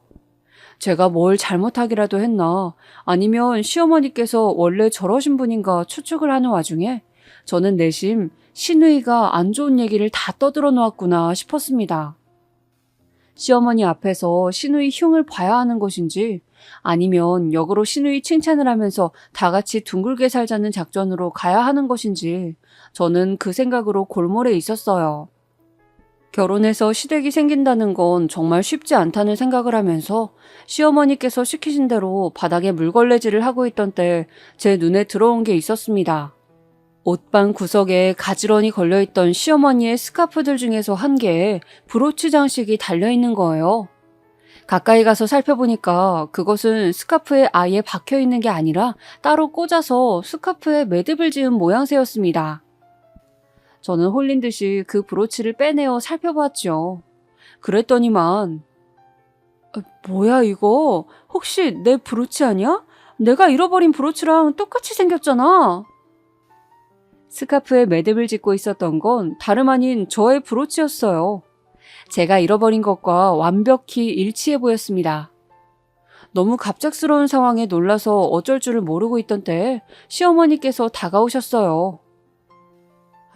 제가 뭘 잘못하기라도 했나 아니면 시어머니께서 원래 저러신 분인가 추측을 하는 와중에 저는 내심 시누이가 안 좋은 얘기를 다 떠들어 놓았구나 싶었습니다. 시어머니 앞에서 시누이 흉을 봐야 하는 것인지 아니면 역으로 시누이 칭찬을 하면서 다 같이 둥글게 살자는 작전으로 가야 하는 것인지 저는 그 생각으로 골몰해 있었어요. 결혼해서 시댁이 생긴다는 건 정말 쉽지 않다는 생각을 하면서 시어머니께서 시키신 대로 바닥에 물걸레질을 하고 있던 때 제 눈에 들어온 게 있었습니다. 옷방 구석에 가지런히 걸려있던 시어머니의 스카프들 중에서 한 개에 브로치 장식이 달려있는 거예요. 가까이 가서 살펴보니까 그것은 스카프에 아예 박혀있는 게 아니라 따로 꽂아서 스카프에 매듭을 지은 모양새였습니다. 저는 홀린 듯이 그 브로치를 빼내어 살펴봤죠. 그랬더니만 뭐야 이거? 혹시 내 브로치 아니야? 내가 잃어버린 브로치랑 똑같이 생겼잖아. 스카프에 매듭을 짓고 있었던 건 다름 아닌 저의 브로치였어요. 제가 잃어버린 것과 완벽히 일치해 보였습니다. 너무 갑작스러운 상황에 놀라서 어쩔 줄을 모르고 있던 때에 시어머니께서 다가오셨어요.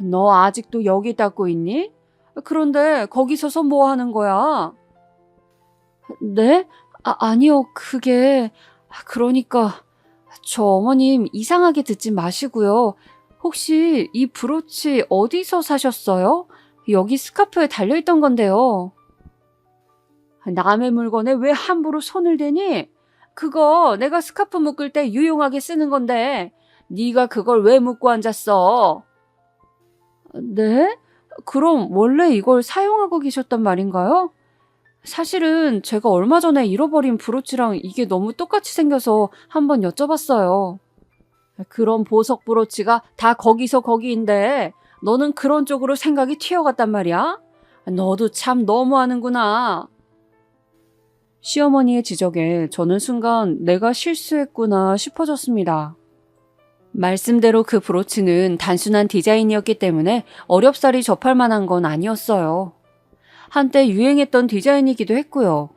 너 아직도 여기 닦고 있니? 그런데 거기 서서 뭐 하는 거야? 네? 아니요. 그러니까 저 어머님 이상하게 듣지 마시고요. 혹시 이 브로치 어디서 사셨어요? 여기 스카프에 달려있던 건데요. 남의 물건에 왜 함부로 손을 대니? 그거 내가 스카프 묶을 때 유용하게 쓰는 건데 네가 그걸 왜 묶고 앉았어? 네? 그럼 원래 이걸 사용하고 계셨단 말인가요? 사실은 제가 얼마 전에 잃어버린 브로치랑 이게 너무 똑같이 생겨서 한번 여쭤봤어요. 그런 보석 브로치가 다 거기서 거기인데 너는 그런 쪽으로 생각이 튀어갔단 말이야? 너도 참 너무하는구나. 시어머니의 지적에 저는 순간 내가 실수했구나 싶어졌습니다. 말씀대로 그 브로치는 단순한 디자인이었기 때문에 어렵사리 접할 만한 건 아니었어요. 한때 유행했던 디자인이기도 했고요.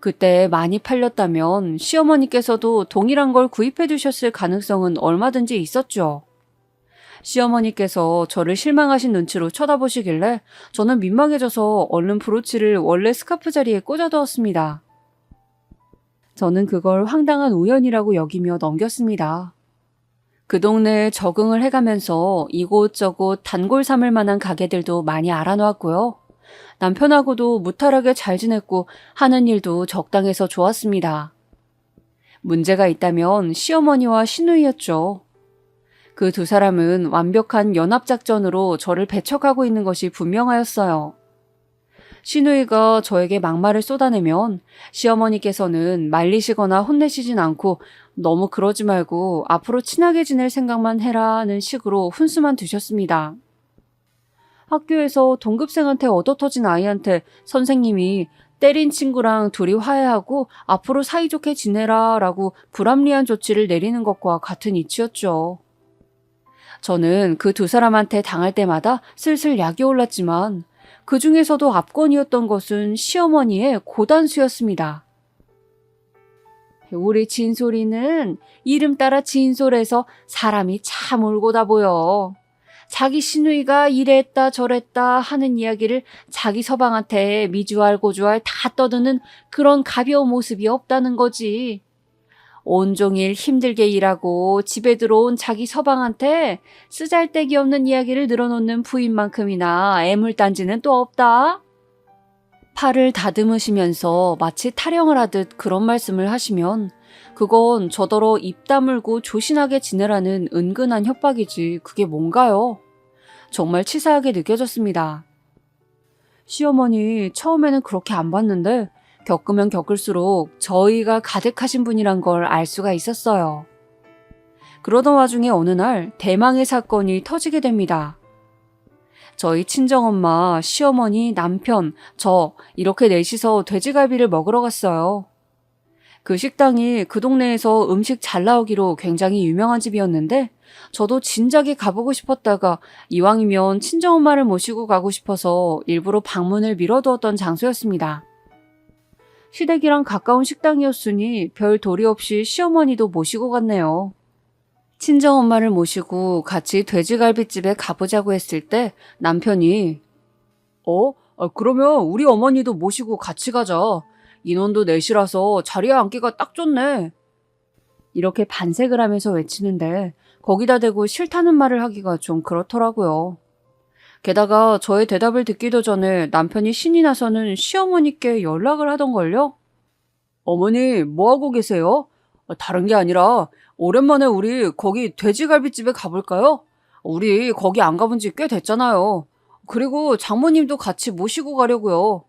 그때 많이 팔렸다면 시어머니께서도 동일한 걸 구입해 두셨을 가능성은 얼마든지 있었죠. 시어머니께서 저를 실망하신 눈치로 쳐다보시길래 저는 민망해져서 얼른 브로치를 원래 스카프 자리에 꽂아두었습니다. 저는 그걸 황당한 우연이라고 여기며 넘겼습니다. 그 동네에 적응을 해가면서 이곳저곳 단골 삼을 만한 가게들도 많이 알아놓았고요. 남편하고도 무탈하게 잘 지냈고 하는 일도 적당해서 좋았습니다. 문제가 있다면 시어머니와 시누이였죠. 그 두 사람은 완벽한 연합작전으로 저를 배척하고 있는 것이 분명하였어요. 시누이가 저에게 막말을 쏟아내면 시어머니께서는 말리시거나 혼내시진 않고 너무 그러지 말고 앞으로 친하게 지낼 생각만 해라는 식으로 훈수만 두셨습니다. 학교에서 동급생한테 얻어터진 아이한테 선생님이 때린 친구랑 둘이 화해하고 앞으로 사이좋게 지내라 라고 불합리한 조치를 내리는 것과 같은 이치였죠. 저는 그 두 사람한테 당할 때마다 슬슬 약이 올랐지만 그 중에서도 압권이었던 것은 시어머니의 고단수였습니다. 우리 진솔이는 이름 따라 진솔해서 사람이 참 올고다 보여. 자기 시누이가 이랬다 저랬다 하는 이야기를 자기 서방한테 미주알 고주알 다 떠드는 그런 가벼운 모습이 없다는 거지. 온종일 힘들게 일하고 집에 들어온 자기 서방한테 쓰잘데기 없는 이야기를 늘어놓는 부인만큼이나 애물단지는 또 없다. 팔을 다듬으시면서 마치 타령을 하듯 그런 말씀을 하시면 그건 저더러 입 다물고 조신하게 지내라는 은근한 협박이지 그게 뭔가요? 정말 치사하게 느껴졌습니다. 시어머니 처음에는 그렇게 안 봤는데 겪으면 겪을수록 저희가 가득하신 분이란 걸 알 수가 있었어요. 그러던 와중에 어느 날 대망의 사건이 터지게 됩니다. 저희 친정엄마, 시어머니, 남편, 저 이렇게 넷이서 돼지갈비를 먹으러 갔어요. 그 식당이 그 동네에서 음식 잘 나오기로 굉장히 유명한 집이었는데 저도 진작에 가보고 싶었다가 이왕이면 친정엄마를 모시고 가고 싶어서 일부러 방문을 미뤄두었던 장소였습니다. 시댁이랑 가까운 식당이었으니 별 도리 없이 시어머니도 모시고 갔네요. 친정엄마를 모시고 같이 돼지갈비집에 가보자고 했을 때 남편이 그러면 우리 어머니도 모시고 같이 가자. 인원도 넷이라서 자리에 앉기가 딱 좋네. 이렇게 반색을 하면서 외치는데 거기다 대고 싫다는 말을 하기가 좀 그렇더라고요. 게다가 저의 대답을 듣기도 전에 남편이 신이 나서는 시어머니께 연락을 하던걸요. 어머니 뭐하고 계세요? 다른 게 아니라 오랜만에 우리 거기 돼지갈비집에 가볼까요? 우리 거기 안 가본 지 꽤 됐잖아요. 그리고 장모님도 같이 모시고 가려고요.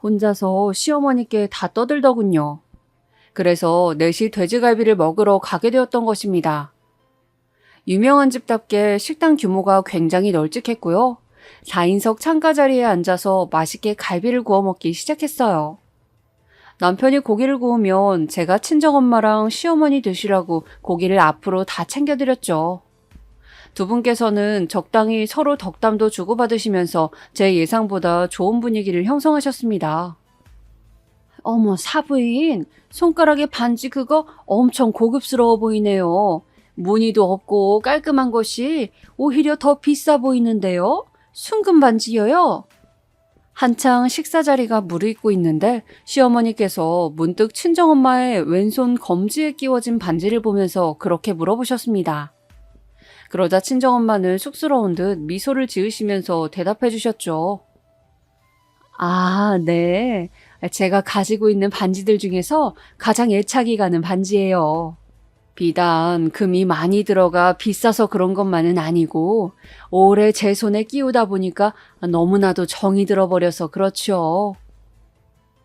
혼자서 시어머니께 다 떠들더군요. 그래서 넷이 돼지갈비를 먹으러 가게 되었던 것입니다. 유명한 집답게 식당 규모가 굉장히 널찍했고요. 4인석 창가 자리에 앉아서 맛있게 갈비를 구워 먹기 시작했어요. 남편이 고기를 구우면 제가 친정엄마랑 시어머니 드시라고 고기를 앞으로 다 챙겨드렸죠. 두 분께서는 적당히 서로 덕담도 주고받으시면서 제 예상보다 좋은 분위기를 형성하셨습니다. 어머, 사부인, 손가락에 반지 그거 엄청 고급스러워 보이네요. 무늬도 없고 깔끔한 것이 오히려 더 비싸 보이는데요? 순금 반지여요? 한창 식사 자리가 무르익고 있는데 시어머니께서 문득 친정엄마의 왼손 검지에 끼워진 반지를 보면서 그렇게 물어보셨습니다. 그러자 친정엄마는 쑥스러운 듯 미소를 지으시면서 대답해 주셨죠. 아, 네. 제가 가지고 있는 반지들 중에서 가장 애착이 가는 반지예요. 비단 금이 많이 들어가 비싸서 그런 것만은 아니고 오래 제 손에 끼우다 보니까 너무나도 정이 들어버려서 그렇죠.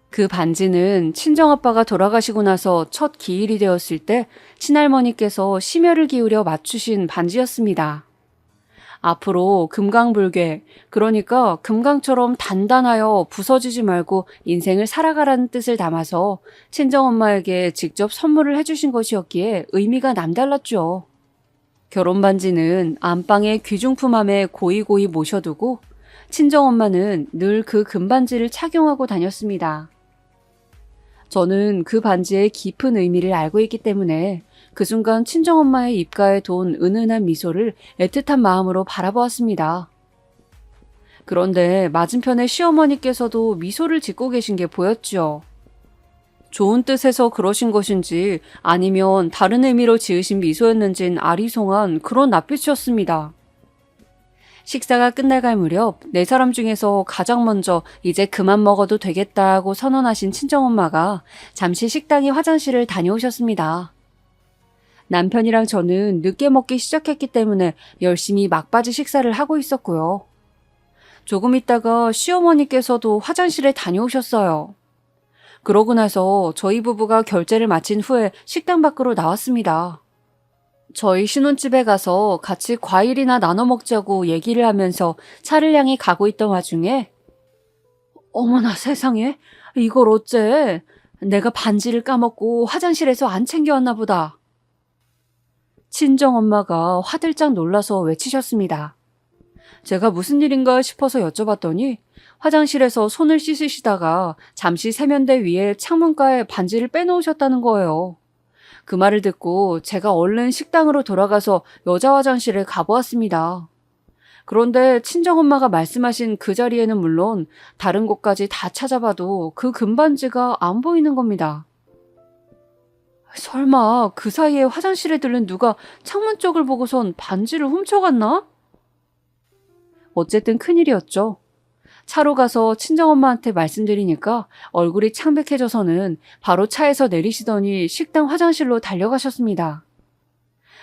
그 반지는 친정아빠가 돌아가시고 나서 첫 기일이 되었을 때 친할머니께서 심혈을 기울여 맞추신 반지였습니다. 앞으로 금강불괴, 그러니까 금강처럼 단단하여 부서지지 말고 인생을 살아가라는 뜻을 담아서 친정엄마에게 직접 선물을 해주신 것이었기에 의미가 남달랐죠. 결혼반지는 안방에 귀중품함에 고이고이 모셔두고 친정엄마는 늘 그 금반지를 착용하고 다녔습니다. 저는 그 반지의 깊은 의미를 알고 있기 때문에 그 순간 친정엄마의 입가에 돈 은은한 미소를 애틋한 마음으로 바라보았습니다. 그런데 맞은편에 시어머니께서도 미소를 짓고 계신 게 보였죠. 좋은 뜻에서 그러신 것인지 아니면 다른 의미로 지으신 미소였는진 아리송한 그런 낯빛이었습니다. 식사가 끝나갈 무렵 네 사람 중에서 가장 먼저 이제 그만 먹어도 되겠다고 선언하신 친정엄마가 잠시 식당에 화장실을 다녀오셨습니다. 남편이랑 저는 늦게 먹기 시작했기 때문에 열심히 막바지 식사를 하고 있었고요. 조금 있다가 시어머니께서도 화장실에 다녀오셨어요. 그러고 나서 저희 부부가 결제를 마친 후에 식당 밖으로 나왔습니다. 저희 신혼집에 가서 같이 과일이나 나눠 먹자고 얘기를 하면서 차를 향해 가고 있던 와중에 어머나 세상에, 이걸 어째? 내가 반지를 까먹고 화장실에서 안 챙겨왔나 보다. 친정엄마가 화들짝 놀라서 외치셨습니다. 제가 무슨 일인가 싶어서 여쭤봤더니 화장실에서 손을 씻으시다가 잠시 세면대 위에 창문가에 반지를 빼놓으셨다는 거예요. 그 말을 듣고 제가 얼른 식당으로 돌아가서 여자 화장실에 가보았습니다. 그런데 친정엄마가 말씀하신 그 자리에는 물론 다른 곳까지 다 찾아봐도 그 금반지가 안 보이는 겁니다. 설마 그 사이에 화장실에 들른 누가 창문 쪽을 보고선 반지를 훔쳐갔나? 어쨌든 큰일이었죠. 차로 가서 친정엄마한테 말씀드리니까 얼굴이 창백해져서는 바로 차에서 내리시더니 식당 화장실로 달려가셨습니다.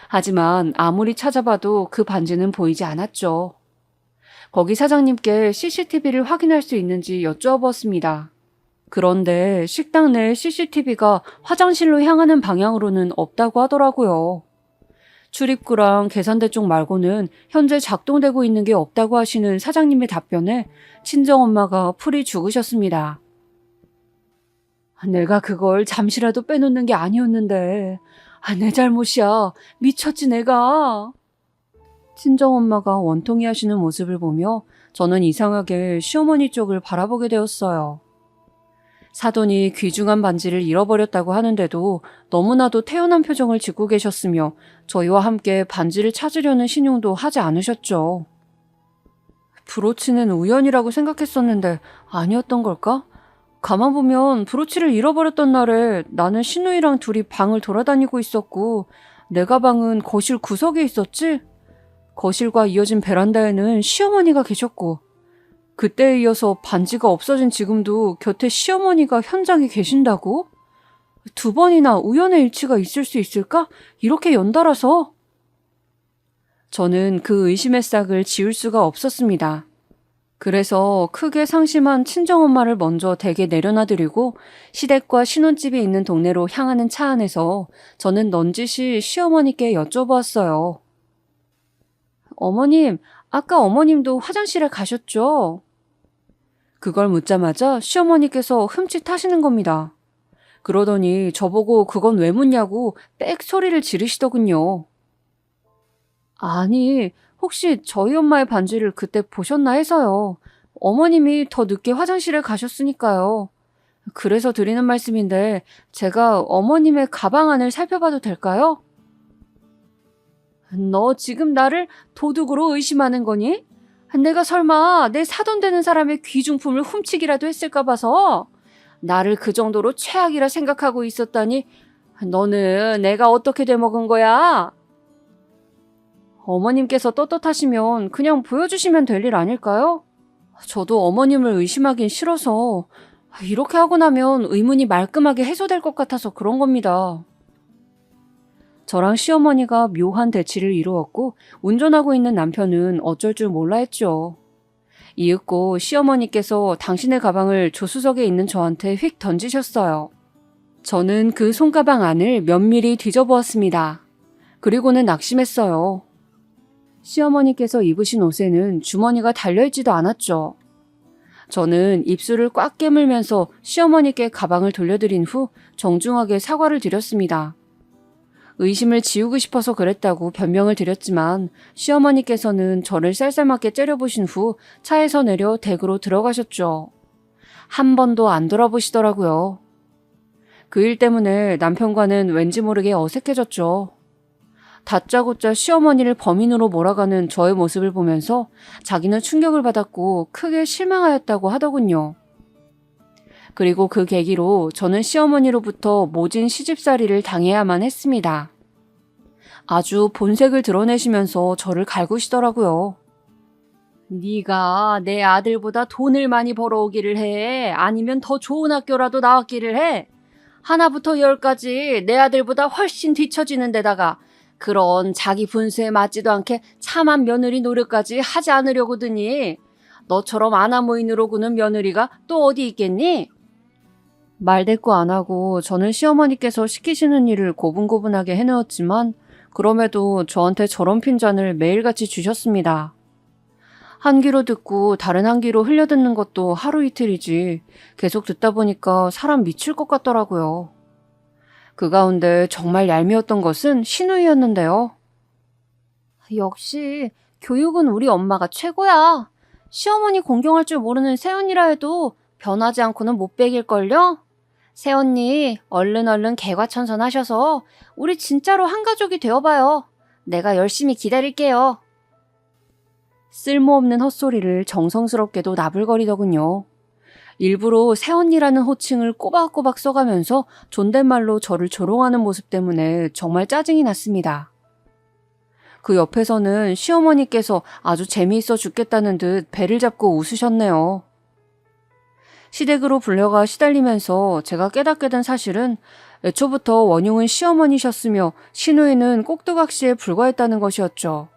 하지만 아무리 찾아봐도 그 반지는 보이지 않았죠. 거기 사장님께 CCTV를 확인할 수 있는지 여쭈어보았습니다. 그런데 식당 내 CCTV가 화장실로 향하는 방향으로는 없다고 하더라고요. 출입구랑 계산대 쪽 말고는 현재 작동되고 있는 게 없다고 하시는 사장님의 답변에 친정엄마가 풀이 죽으셨습니다. 내가 그걸 잠시라도 빼놓는 게 아니었는데, 내 잘못이야. 미쳤지 내가. 친정엄마가 원통이 하시는 모습을 보며 저는 이상하게 시어머니 쪽을 바라보게 되었어요. 사돈이 귀중한 반지를 잃어버렸다고 하는데도 너무나도 태연한 표정을 짓고 계셨으며 저희와 함께 반지를 찾으려는 신용도 하지 않으셨죠. 브로치는 우연이라고 생각했었는데 아니었던 걸까? 가만 보면 브로치를 잃어버렸던 날에 나는 신우이랑 둘이 방을 돌아다니고 있었고 내 가방은 거실 구석에 있었지? 거실과 이어진 베란다에는 시어머니가 계셨고 그때에 이어서 반지가 없어진 지금도 곁에 시어머니가 현장에 계신다고? 두 번이나 우연의 일치가 있을 수 있을까? 이렇게 연달아서? 저는 그 의심의 싹을 지울 수가 없었습니다. 그래서 크게 상심한 친정엄마를 먼저 댁에 내려놔드리고 시댁과 신혼집이 있는 동네로 향하는 차 안에서 저는 넌지시 시어머니께 여쭤보았어요. 어머님, 아까 어머님도 화장실에 가셨죠? 그걸 묻자마자 시어머니께서 흠칫하시는 겁니다. 그러더니 저보고 그건 왜 묻냐고 빽 소리를 지르시더군요. 아니, 혹시 저희 엄마의 반지를 그때 보셨나 해서요. 어머님이 더 늦게 화장실에 가셨으니까요. 그래서 드리는 말씀인데 제가 어머님의 가방 안을 살펴봐도 될까요? 너 지금 나를 도둑으로 의심하는 거니? 내가 설마 내 사돈 되는 사람의 귀중품을 훔치기라도 했을까 봐서 나를 그 정도로 최악이라 생각하고 있었다니 너는 내가 어떻게 돼먹은 거야? 어머님께서 떳떳하시면 그냥 보여주시면 될 일 아닐까요? 저도 어머님을 의심하긴 싫어서 이렇게 하고 나면 의문이 말끔하게 해소될 것 같아서 그런 겁니다. 저랑 시어머니가 묘한 대치를 이루었고 운전하고 있는 남편은 어쩔 줄 몰라 했죠. 이윽고 시어머니께서 당신의 가방을 조수석에 있는 저한테 휙 던지셨어요. 저는 그 손가방 안을 면밀히 뒤져보았습니다. 그리고는 낙심했어요. 시어머니께서 입으신 옷에는 주머니가 달려있지도 않았죠. 저는 입술을 꽉 깨물면서 시어머니께 가방을 돌려드린 후 정중하게 사과를 드렸습니다. 의심을 지우고 싶어서 그랬다고 변명을 드렸지만 시어머니께서는 저를 쌀쌀맞게 째려보신 후 차에서 내려 댁으로 들어가셨죠. 한 번도 안 돌아보시더라고요. 그 일 때문에 남편과는 왠지 모르게 어색해졌죠. 다짜고짜 시어머니를 범인으로 몰아가는 저의 모습을 보면서 자기는 충격을 받았고 크게 실망하였다고 하더군요. 그리고 그 계기로 저는 시어머니로부터 모진 시집살이를 당해야만 했습니다. 아주 본색을 드러내시면서 저를 갈구시더라고요. 네가 내 아들보다 돈을 많이 벌어오기를 해? 아니면 더 좋은 학교라도 나왔기를 해? 하나부터 열까지 내 아들보다 훨씬 뒤처지는 데다가 그런 자기 분수에 맞지도 않게 참한 며느리 노릇까지 하지 않으려고 드니 너처럼 아나무인으로 구는 며느리가 또 어디 있겠니? 말대꾸 안 하고 저는 시어머니께서 시키시는 일을 고분고분하게 해내었지만 그럼에도 저한테 저런 핀잔을 매일같이 주셨습니다. 한 귀로 듣고 다른 한 귀로 흘려듣는 것도 하루 이틀이지 계속 듣다 보니까 사람 미칠 것 같더라고요. 그 가운데 정말 얄미웠던 것은 시누이였는데요. 역시 교육은 우리 엄마가 최고야. 시어머니 공경할 줄 모르는 새언니라 해도 변하지 않고는 못 베길걸요? 새언니 얼른 개과천선하셔서 우리 진짜로 한 가족이 되어봐요. 내가 열심히 기다릴게요. 쓸모없는 헛소리를 정성스럽게도 나불거리더군요. 일부러 새언니라는 호칭을 꼬박꼬박 써가면서 존댓말로 저를 조롱하는 모습 때문에 정말 짜증이 났습니다. 그 옆에서는 시어머니께서 아주 재미있어 죽겠다는 듯 배를 잡고 웃으셨네요. 시댁으로 불려가 시달리면서 제가 깨닫게 된 사실은 애초부터 원흉은 시어머니셨으며 시누이는 꼭두각시에 불과했다는 것이었죠.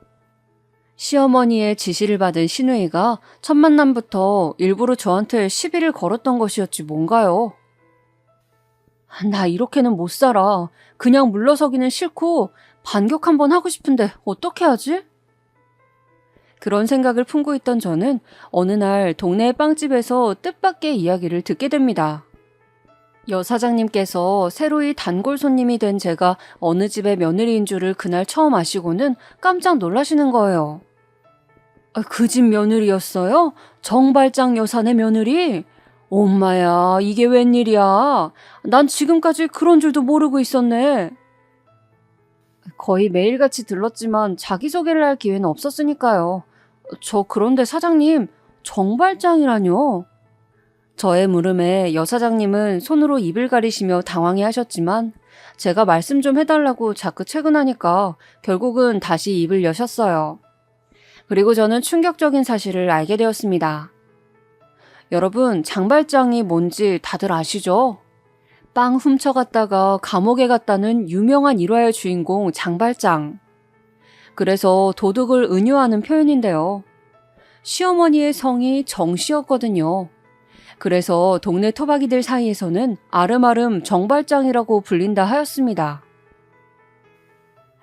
시어머니의 지시를 받은 시누이가 첫 만남부터 일부러 저한테 시비를 걸었던 것이었지 뭔가요? 나 이렇게는 못 살아. 그냥 물러서기는 싫고 반격 한번 하고 싶은데 어떻게 하지? 그런 생각을 품고 있던 저는 어느 날 동네 빵집에서 뜻밖의 이야기를 듣게 됩니다. 여 사장님께서 새로이 단골 손님이 된 제가 어느 집의 며느리인 줄을 그날 처음 아시고는 깜짝 놀라시는 거예요. 그 집 며느리였어요? 정발장 여사네 며느리? 엄마야, 이게 웬일이야? 난 지금까지 그런 줄도 모르고 있었네. 거의 매일같이 들렀지만 자기소개를 할 기회는 없었으니까요. 저 그런데 사장님, 정발장이라뇨? 저의 물음에 여 사장님은 손으로 입을 가리시며 당황해 하셨지만 제가 말씀 좀 해달라고 자꾸 채근하니까 결국은 다시 입을 여셨어요. 그리고 저는 충격적인 사실을 알게 되었습니다. 여러분, 장발장이 뭔지 다들 아시죠? 빵 훔쳐갔다가 감옥에 갔다는 유명한 일화의 주인공 장발장. 그래서 도둑을 은유하는 표현인데요. 시어머니의 성이 정씨였거든요. 그래서 동네 토박이들 사이에서는 아름아름 정발장이라고 불린다 하였습니다.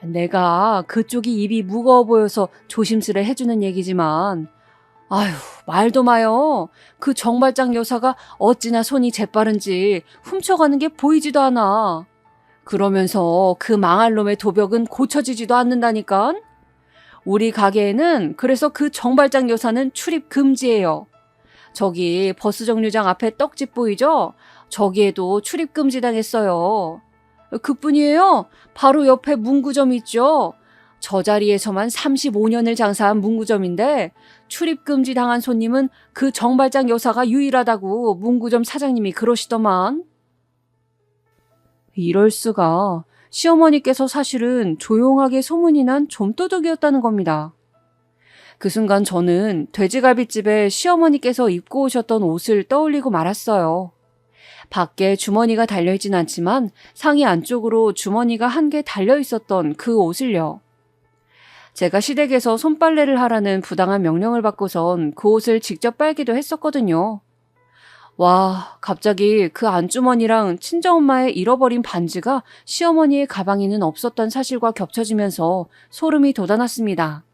내가 그쪽이 입이 무거워 보여서 조심스레 해주는 얘기지만 아휴, 말도 마요. 그 정발장 여사가 어찌나 손이 재빠른지 훔쳐가는 게 보이지도 않아. 그러면서 그 망할 놈의 도벽은 고쳐지지도 않는다니까. 우리 가게에는 그래서 그 정발장 여사는 출입 금지예요. 저기 버스 정류장 앞에 떡집 보이죠? 저기에도 출입 금지 당했어요. 그뿐이에요. 바로 옆에 문구점 있죠. 저 자리에서만 35년을 장사한 문구점인데 출입 금지 당한 손님은 그 정발장 여사가 유일하다고 문구점 사장님이 그러시더만. 이럴 수가. 시어머니께서 사실은 조용하게 소문이 난 좀도둑이었다는 겁니다. 그 순간 저는 돼지갈비집에 시어머니께서 입고 오셨던 옷을 떠올리고 말았어요. 밖에 주머니가 달려있진 않지만 상의 안쪽으로 주머니가 한 개 달려있었던 그 옷을요. 제가 시댁에서 손빨래를 하라는 부당한 명령을 받고선 그 옷을 직접 빨기도 했었거든요. 와, 갑자기 그 안주머니랑 친정엄마의 잃어버린 반지가 시어머니의 가방에는 없었던 사실과 겹쳐지면서 소름이 돋아났습니다.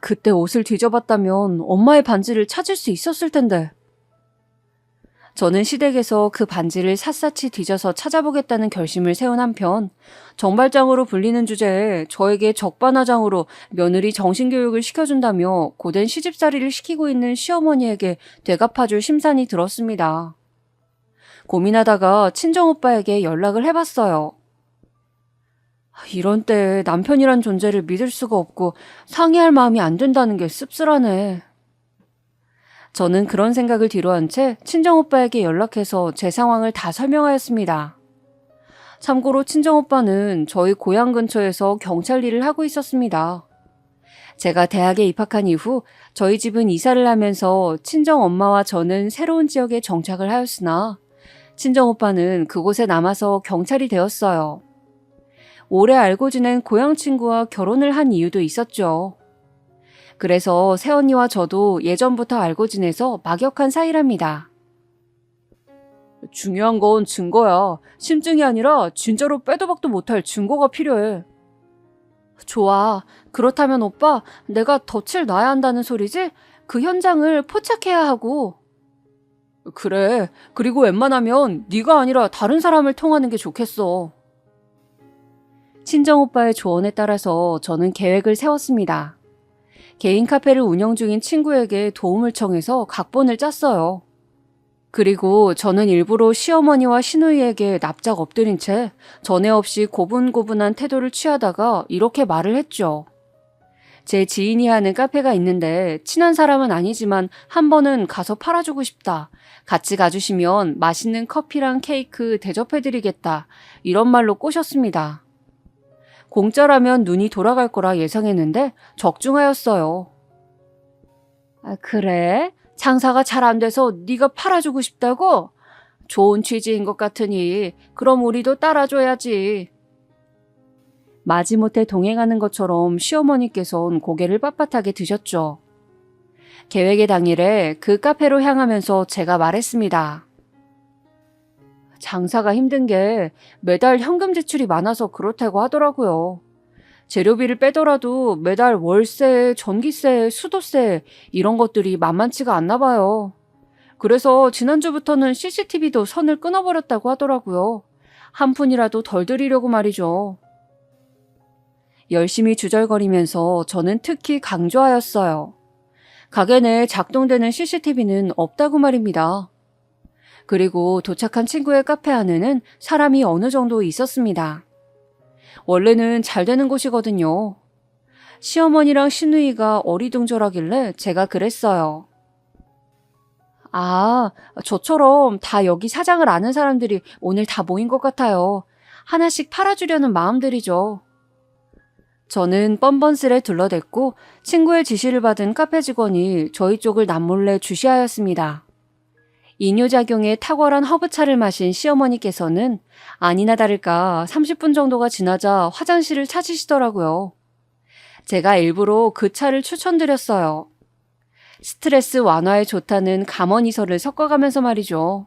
그때 옷을 뒤져봤다면 엄마의 반지를 찾을 수 있었을 텐데. 저는 시댁에서 그 반지를 샅샅이 뒤져서 찾아보겠다는 결심을 세운 한편 정발장으로 불리는 주제에 저에게 적반하장으로 며느리 정신교육을 시켜준다며 고된 시집살이를 시키고 있는 시어머니에게 되갚아줄 심산이 들었습니다. 고민하다가 친정오빠에게 연락을 해봤어요. 이런 때 남편이란 존재를 믿을 수가 없고 상의할 마음이 안 든다는 게 씁쓸하네. 저는 그런 생각을 뒤로한 채 친정오빠에게 연락해서 제 상황을 다 설명하였습니다. 참고로 친정오빠는 저희 고향 근처에서 경찰 일을 하고 있었습니다. 제가 대학에 입학한 이후 저희 집은 이사를 하면서 친정엄마와 저는 새로운 지역에 정착을 하였으나 친정오빠는 그곳에 남아서 경찰이 되었어요. 오래 알고 지낸 고향 친구와 결혼을 한 이유도 있었죠. 그래서 새언니와 저도 예전부터 알고 지내서 막역한 사이랍니다. 중요한 건 증거야. 심증이 아니라 진짜로 빼도 박도 못할 증거가 필요해. 좋아. 그렇다면 오빠, 내가 덫을 놔야 한다는 소리지? 그 현장을 포착해야 하고. 그래. 그리고 웬만하면 네가 아니라 다른 사람을 통하는 게 좋겠어. 친정오빠의 조언에 따라서 저는 계획을 세웠습니다. 개인 카페를 운영 중인 친구에게 도움을 청해서 각본을 짰어요. 그리고 저는 일부러 시어머니와 시누이에게 납작 엎드린 채 전에 없이 고분고분한 태도를 취하다가 이렇게 말을 했죠. 제 지인이 하는 카페가 있는데 친한 사람은 아니지만 한 번은 가서 팔아주고 싶다. 같이 가주시면 맛있는 커피랑 케이크 대접해드리겠다. 이런 말로 꼬셨습니다. 공짜라면 눈이 돌아갈 거라 예상했는데 적중하였어요. 아, 그래? 장사가 잘 안 돼서 네가 팔아주고 싶다고? 좋은 취지인 것 같으니 그럼 우리도 따라줘야지. 마지못해 동행하는 것처럼 시어머니께서는 고개를 빳빳하게 드셨죠. 계획의 당일에 그 카페로 향하면서 제가 말했습니다. 장사가 힘든 게 매달 현금 지출이 많아서 그렇다고 하더라고요. 재료비를 빼더라도 매달 월세, 전기세, 수도세 이런 것들이 만만치가 않나 봐요. 그래서 지난주부터는 CCTV도 선을 끊어버렸다고 하더라고요. 한 푼이라도 덜 들이려고 말이죠. 열심히 주절거리면서 저는 특히 강조하였어요. 가게 내에 작동되는 CCTV는 없다고 말입니다. 그리고 도착한 친구의 카페 안에는 사람이 어느 정도 있었습니다. 원래는 잘 되는 곳이거든요. 시어머니랑 시누이가 어리둥절하길래 제가 그랬어요. 아, 저처럼 다 여기 사장을 아는 사람들이 오늘 다 모인 것 같아요. 하나씩 팔아주려는 마음들이죠. 저는 뻔뻔스레 둘러댔고 친구의 지시를 받은 카페 직원이 저희 쪽을 남몰래 주시하였습니다. 이뇨작용에 탁월한 허브차를 마신 시어머니께서는 아니나 다를까 30분 정도가 지나자 화장실을 찾으시더라고요. 제가 일부러 그 차를 추천드렸어요. 스트레스 완화에 좋다는 감언이설을 섞어가면서 말이죠.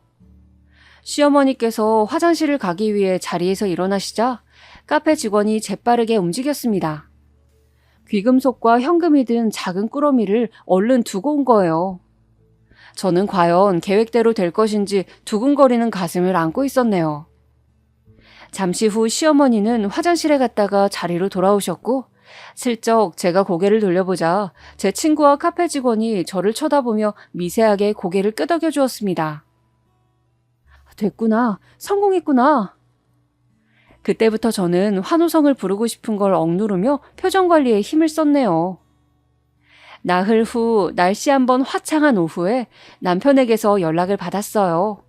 시어머니께서 화장실을 가기 위해 자리에서 일어나시자 카페 직원이 재빠르게 움직였습니다. 귀금속과 현금이 든 작은 꾸러미를 얼른 두고 온 거예요. 저는 과연 계획대로 될 것인지 두근거리는 가슴을 안고 있었네요. 잠시 후 시어머니는 화장실에 갔다가 자리로 돌아오셨고 슬쩍 제가 고개를 돌려보자 제 친구와 카페 직원이 저를 쳐다보며 미세하게 고개를 끄덕여 주었습니다. 됐구나. 성공했구나. 그때부터 저는 환호성을 부르고 싶은 걸 억누르며 표정 관리에 힘을 썼네요. 나흘 후 날씨 한번 화창한 오후에 남편에게서 연락을 받았어요.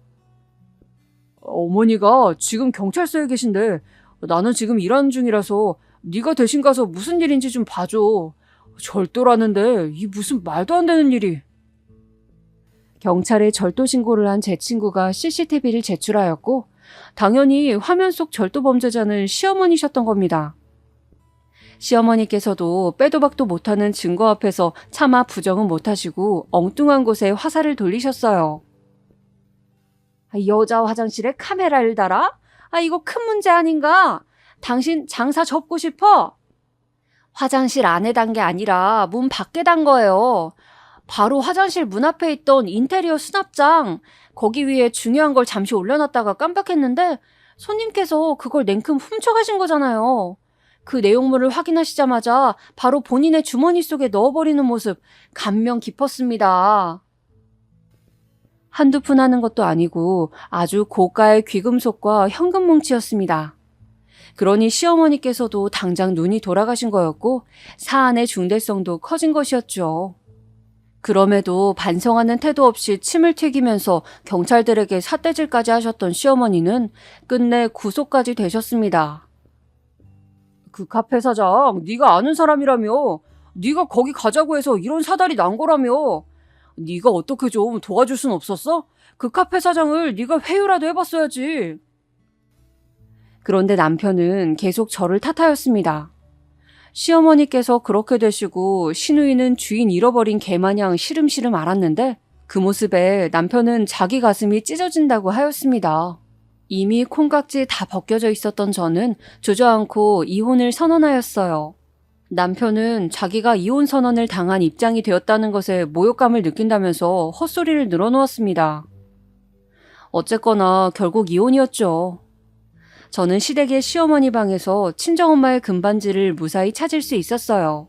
어머니가 지금 경찰서에 계신데 나는 지금 일하는 중이라서 네가 대신 가서 무슨 일인지 좀 봐줘. 절도라는데 이 무슨 말도 안 되는 일이. 경찰에 절도 신고를 한 제 친구가 CCTV를 제출하였고 당연히 화면 속 절도 범죄자는 시어머니셨던 겁니다. 시어머니께서도 빼도 박도 못하는 증거 앞에서 차마 부정은 못하시고 엉뚱한 곳에 화살을 돌리셨어요. 여자 화장실에 카메라를 달아? 이거 큰 문제 아닌가? 당신 장사 접고 싶어? 화장실 안에 단 게 아니라 문 밖에 단 거예요. 바로 화장실 문 앞에 있던 인테리어 수납장. 거기 위에 중요한 걸 잠시 올려놨다가 깜빡했는데 손님께서 그걸 냉큼 훔쳐가신 거잖아요. 그 내용물을 확인하시자마자 바로 본인의 주머니 속에 넣어버리는 모습 감명 깊었습니다. 한두 푼 하는 것도 아니고 아주 고가의 귀금속과 현금 뭉치였습니다. 그러니 시어머니께서도 당장 눈이 돌아가신 거였고 사안의 중대성도 커진 것이었죠. 그럼에도 반성하는 태도 없이 침을 튀기면서 경찰들에게 삿대질까지 하셨던 시어머니는 끝내 구속까지 되셨습니다. 그 카페 사장, 네가 아는 사람이라며. 네가 거기 가자고 해서 이런 사달이 난 거라며. 네가 어떻게 좀 도와줄 순 없었어? 그 카페 사장을 네가 회유라도 해봤어야지. 그런데 남편은 계속 저를 탓하였습니다. 시어머니께서 그렇게 되시고 시누이는 주인 잃어버린 개마냥 시름시름 앓았는데 그 모습에 남편은 자기 가슴이 찢어진다고 하였습니다. 이미 콩깍지 다 벗겨져 있었던 저는 주저앉고 이혼을 선언하였어요. 남편은 자기가 이혼 선언을 당한 입장이 되었다는 것에 모욕감을 느낀다면서 헛소리를 늘어놓았습니다. 어쨌거나 결국 이혼이었죠. 저는 시댁의 시어머니 방에서 친정엄마의 금반지를 무사히 찾을 수 있었어요.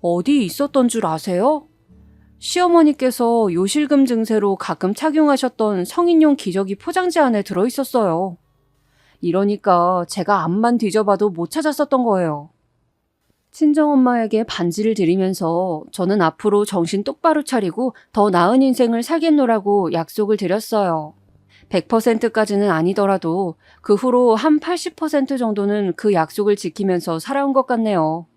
어디 있었던 줄 아세요? 시어머니께서 요실금 증세로 가끔 착용하셨던 성인용 기저귀 포장지 안에 들어있었어요. 이러니까 제가 앞만 뒤져봐도 못 찾았었던 거예요. 친정엄마에게 반지를 드리면서 저는 앞으로 정신 똑바로 차리고 더 나은 인생을 살겠노라고 약속을 드렸어요. 100%까지는 아니더라도 그 후로 한 80% 정도는 그 약속을 지키면서 살아온 것 같네요.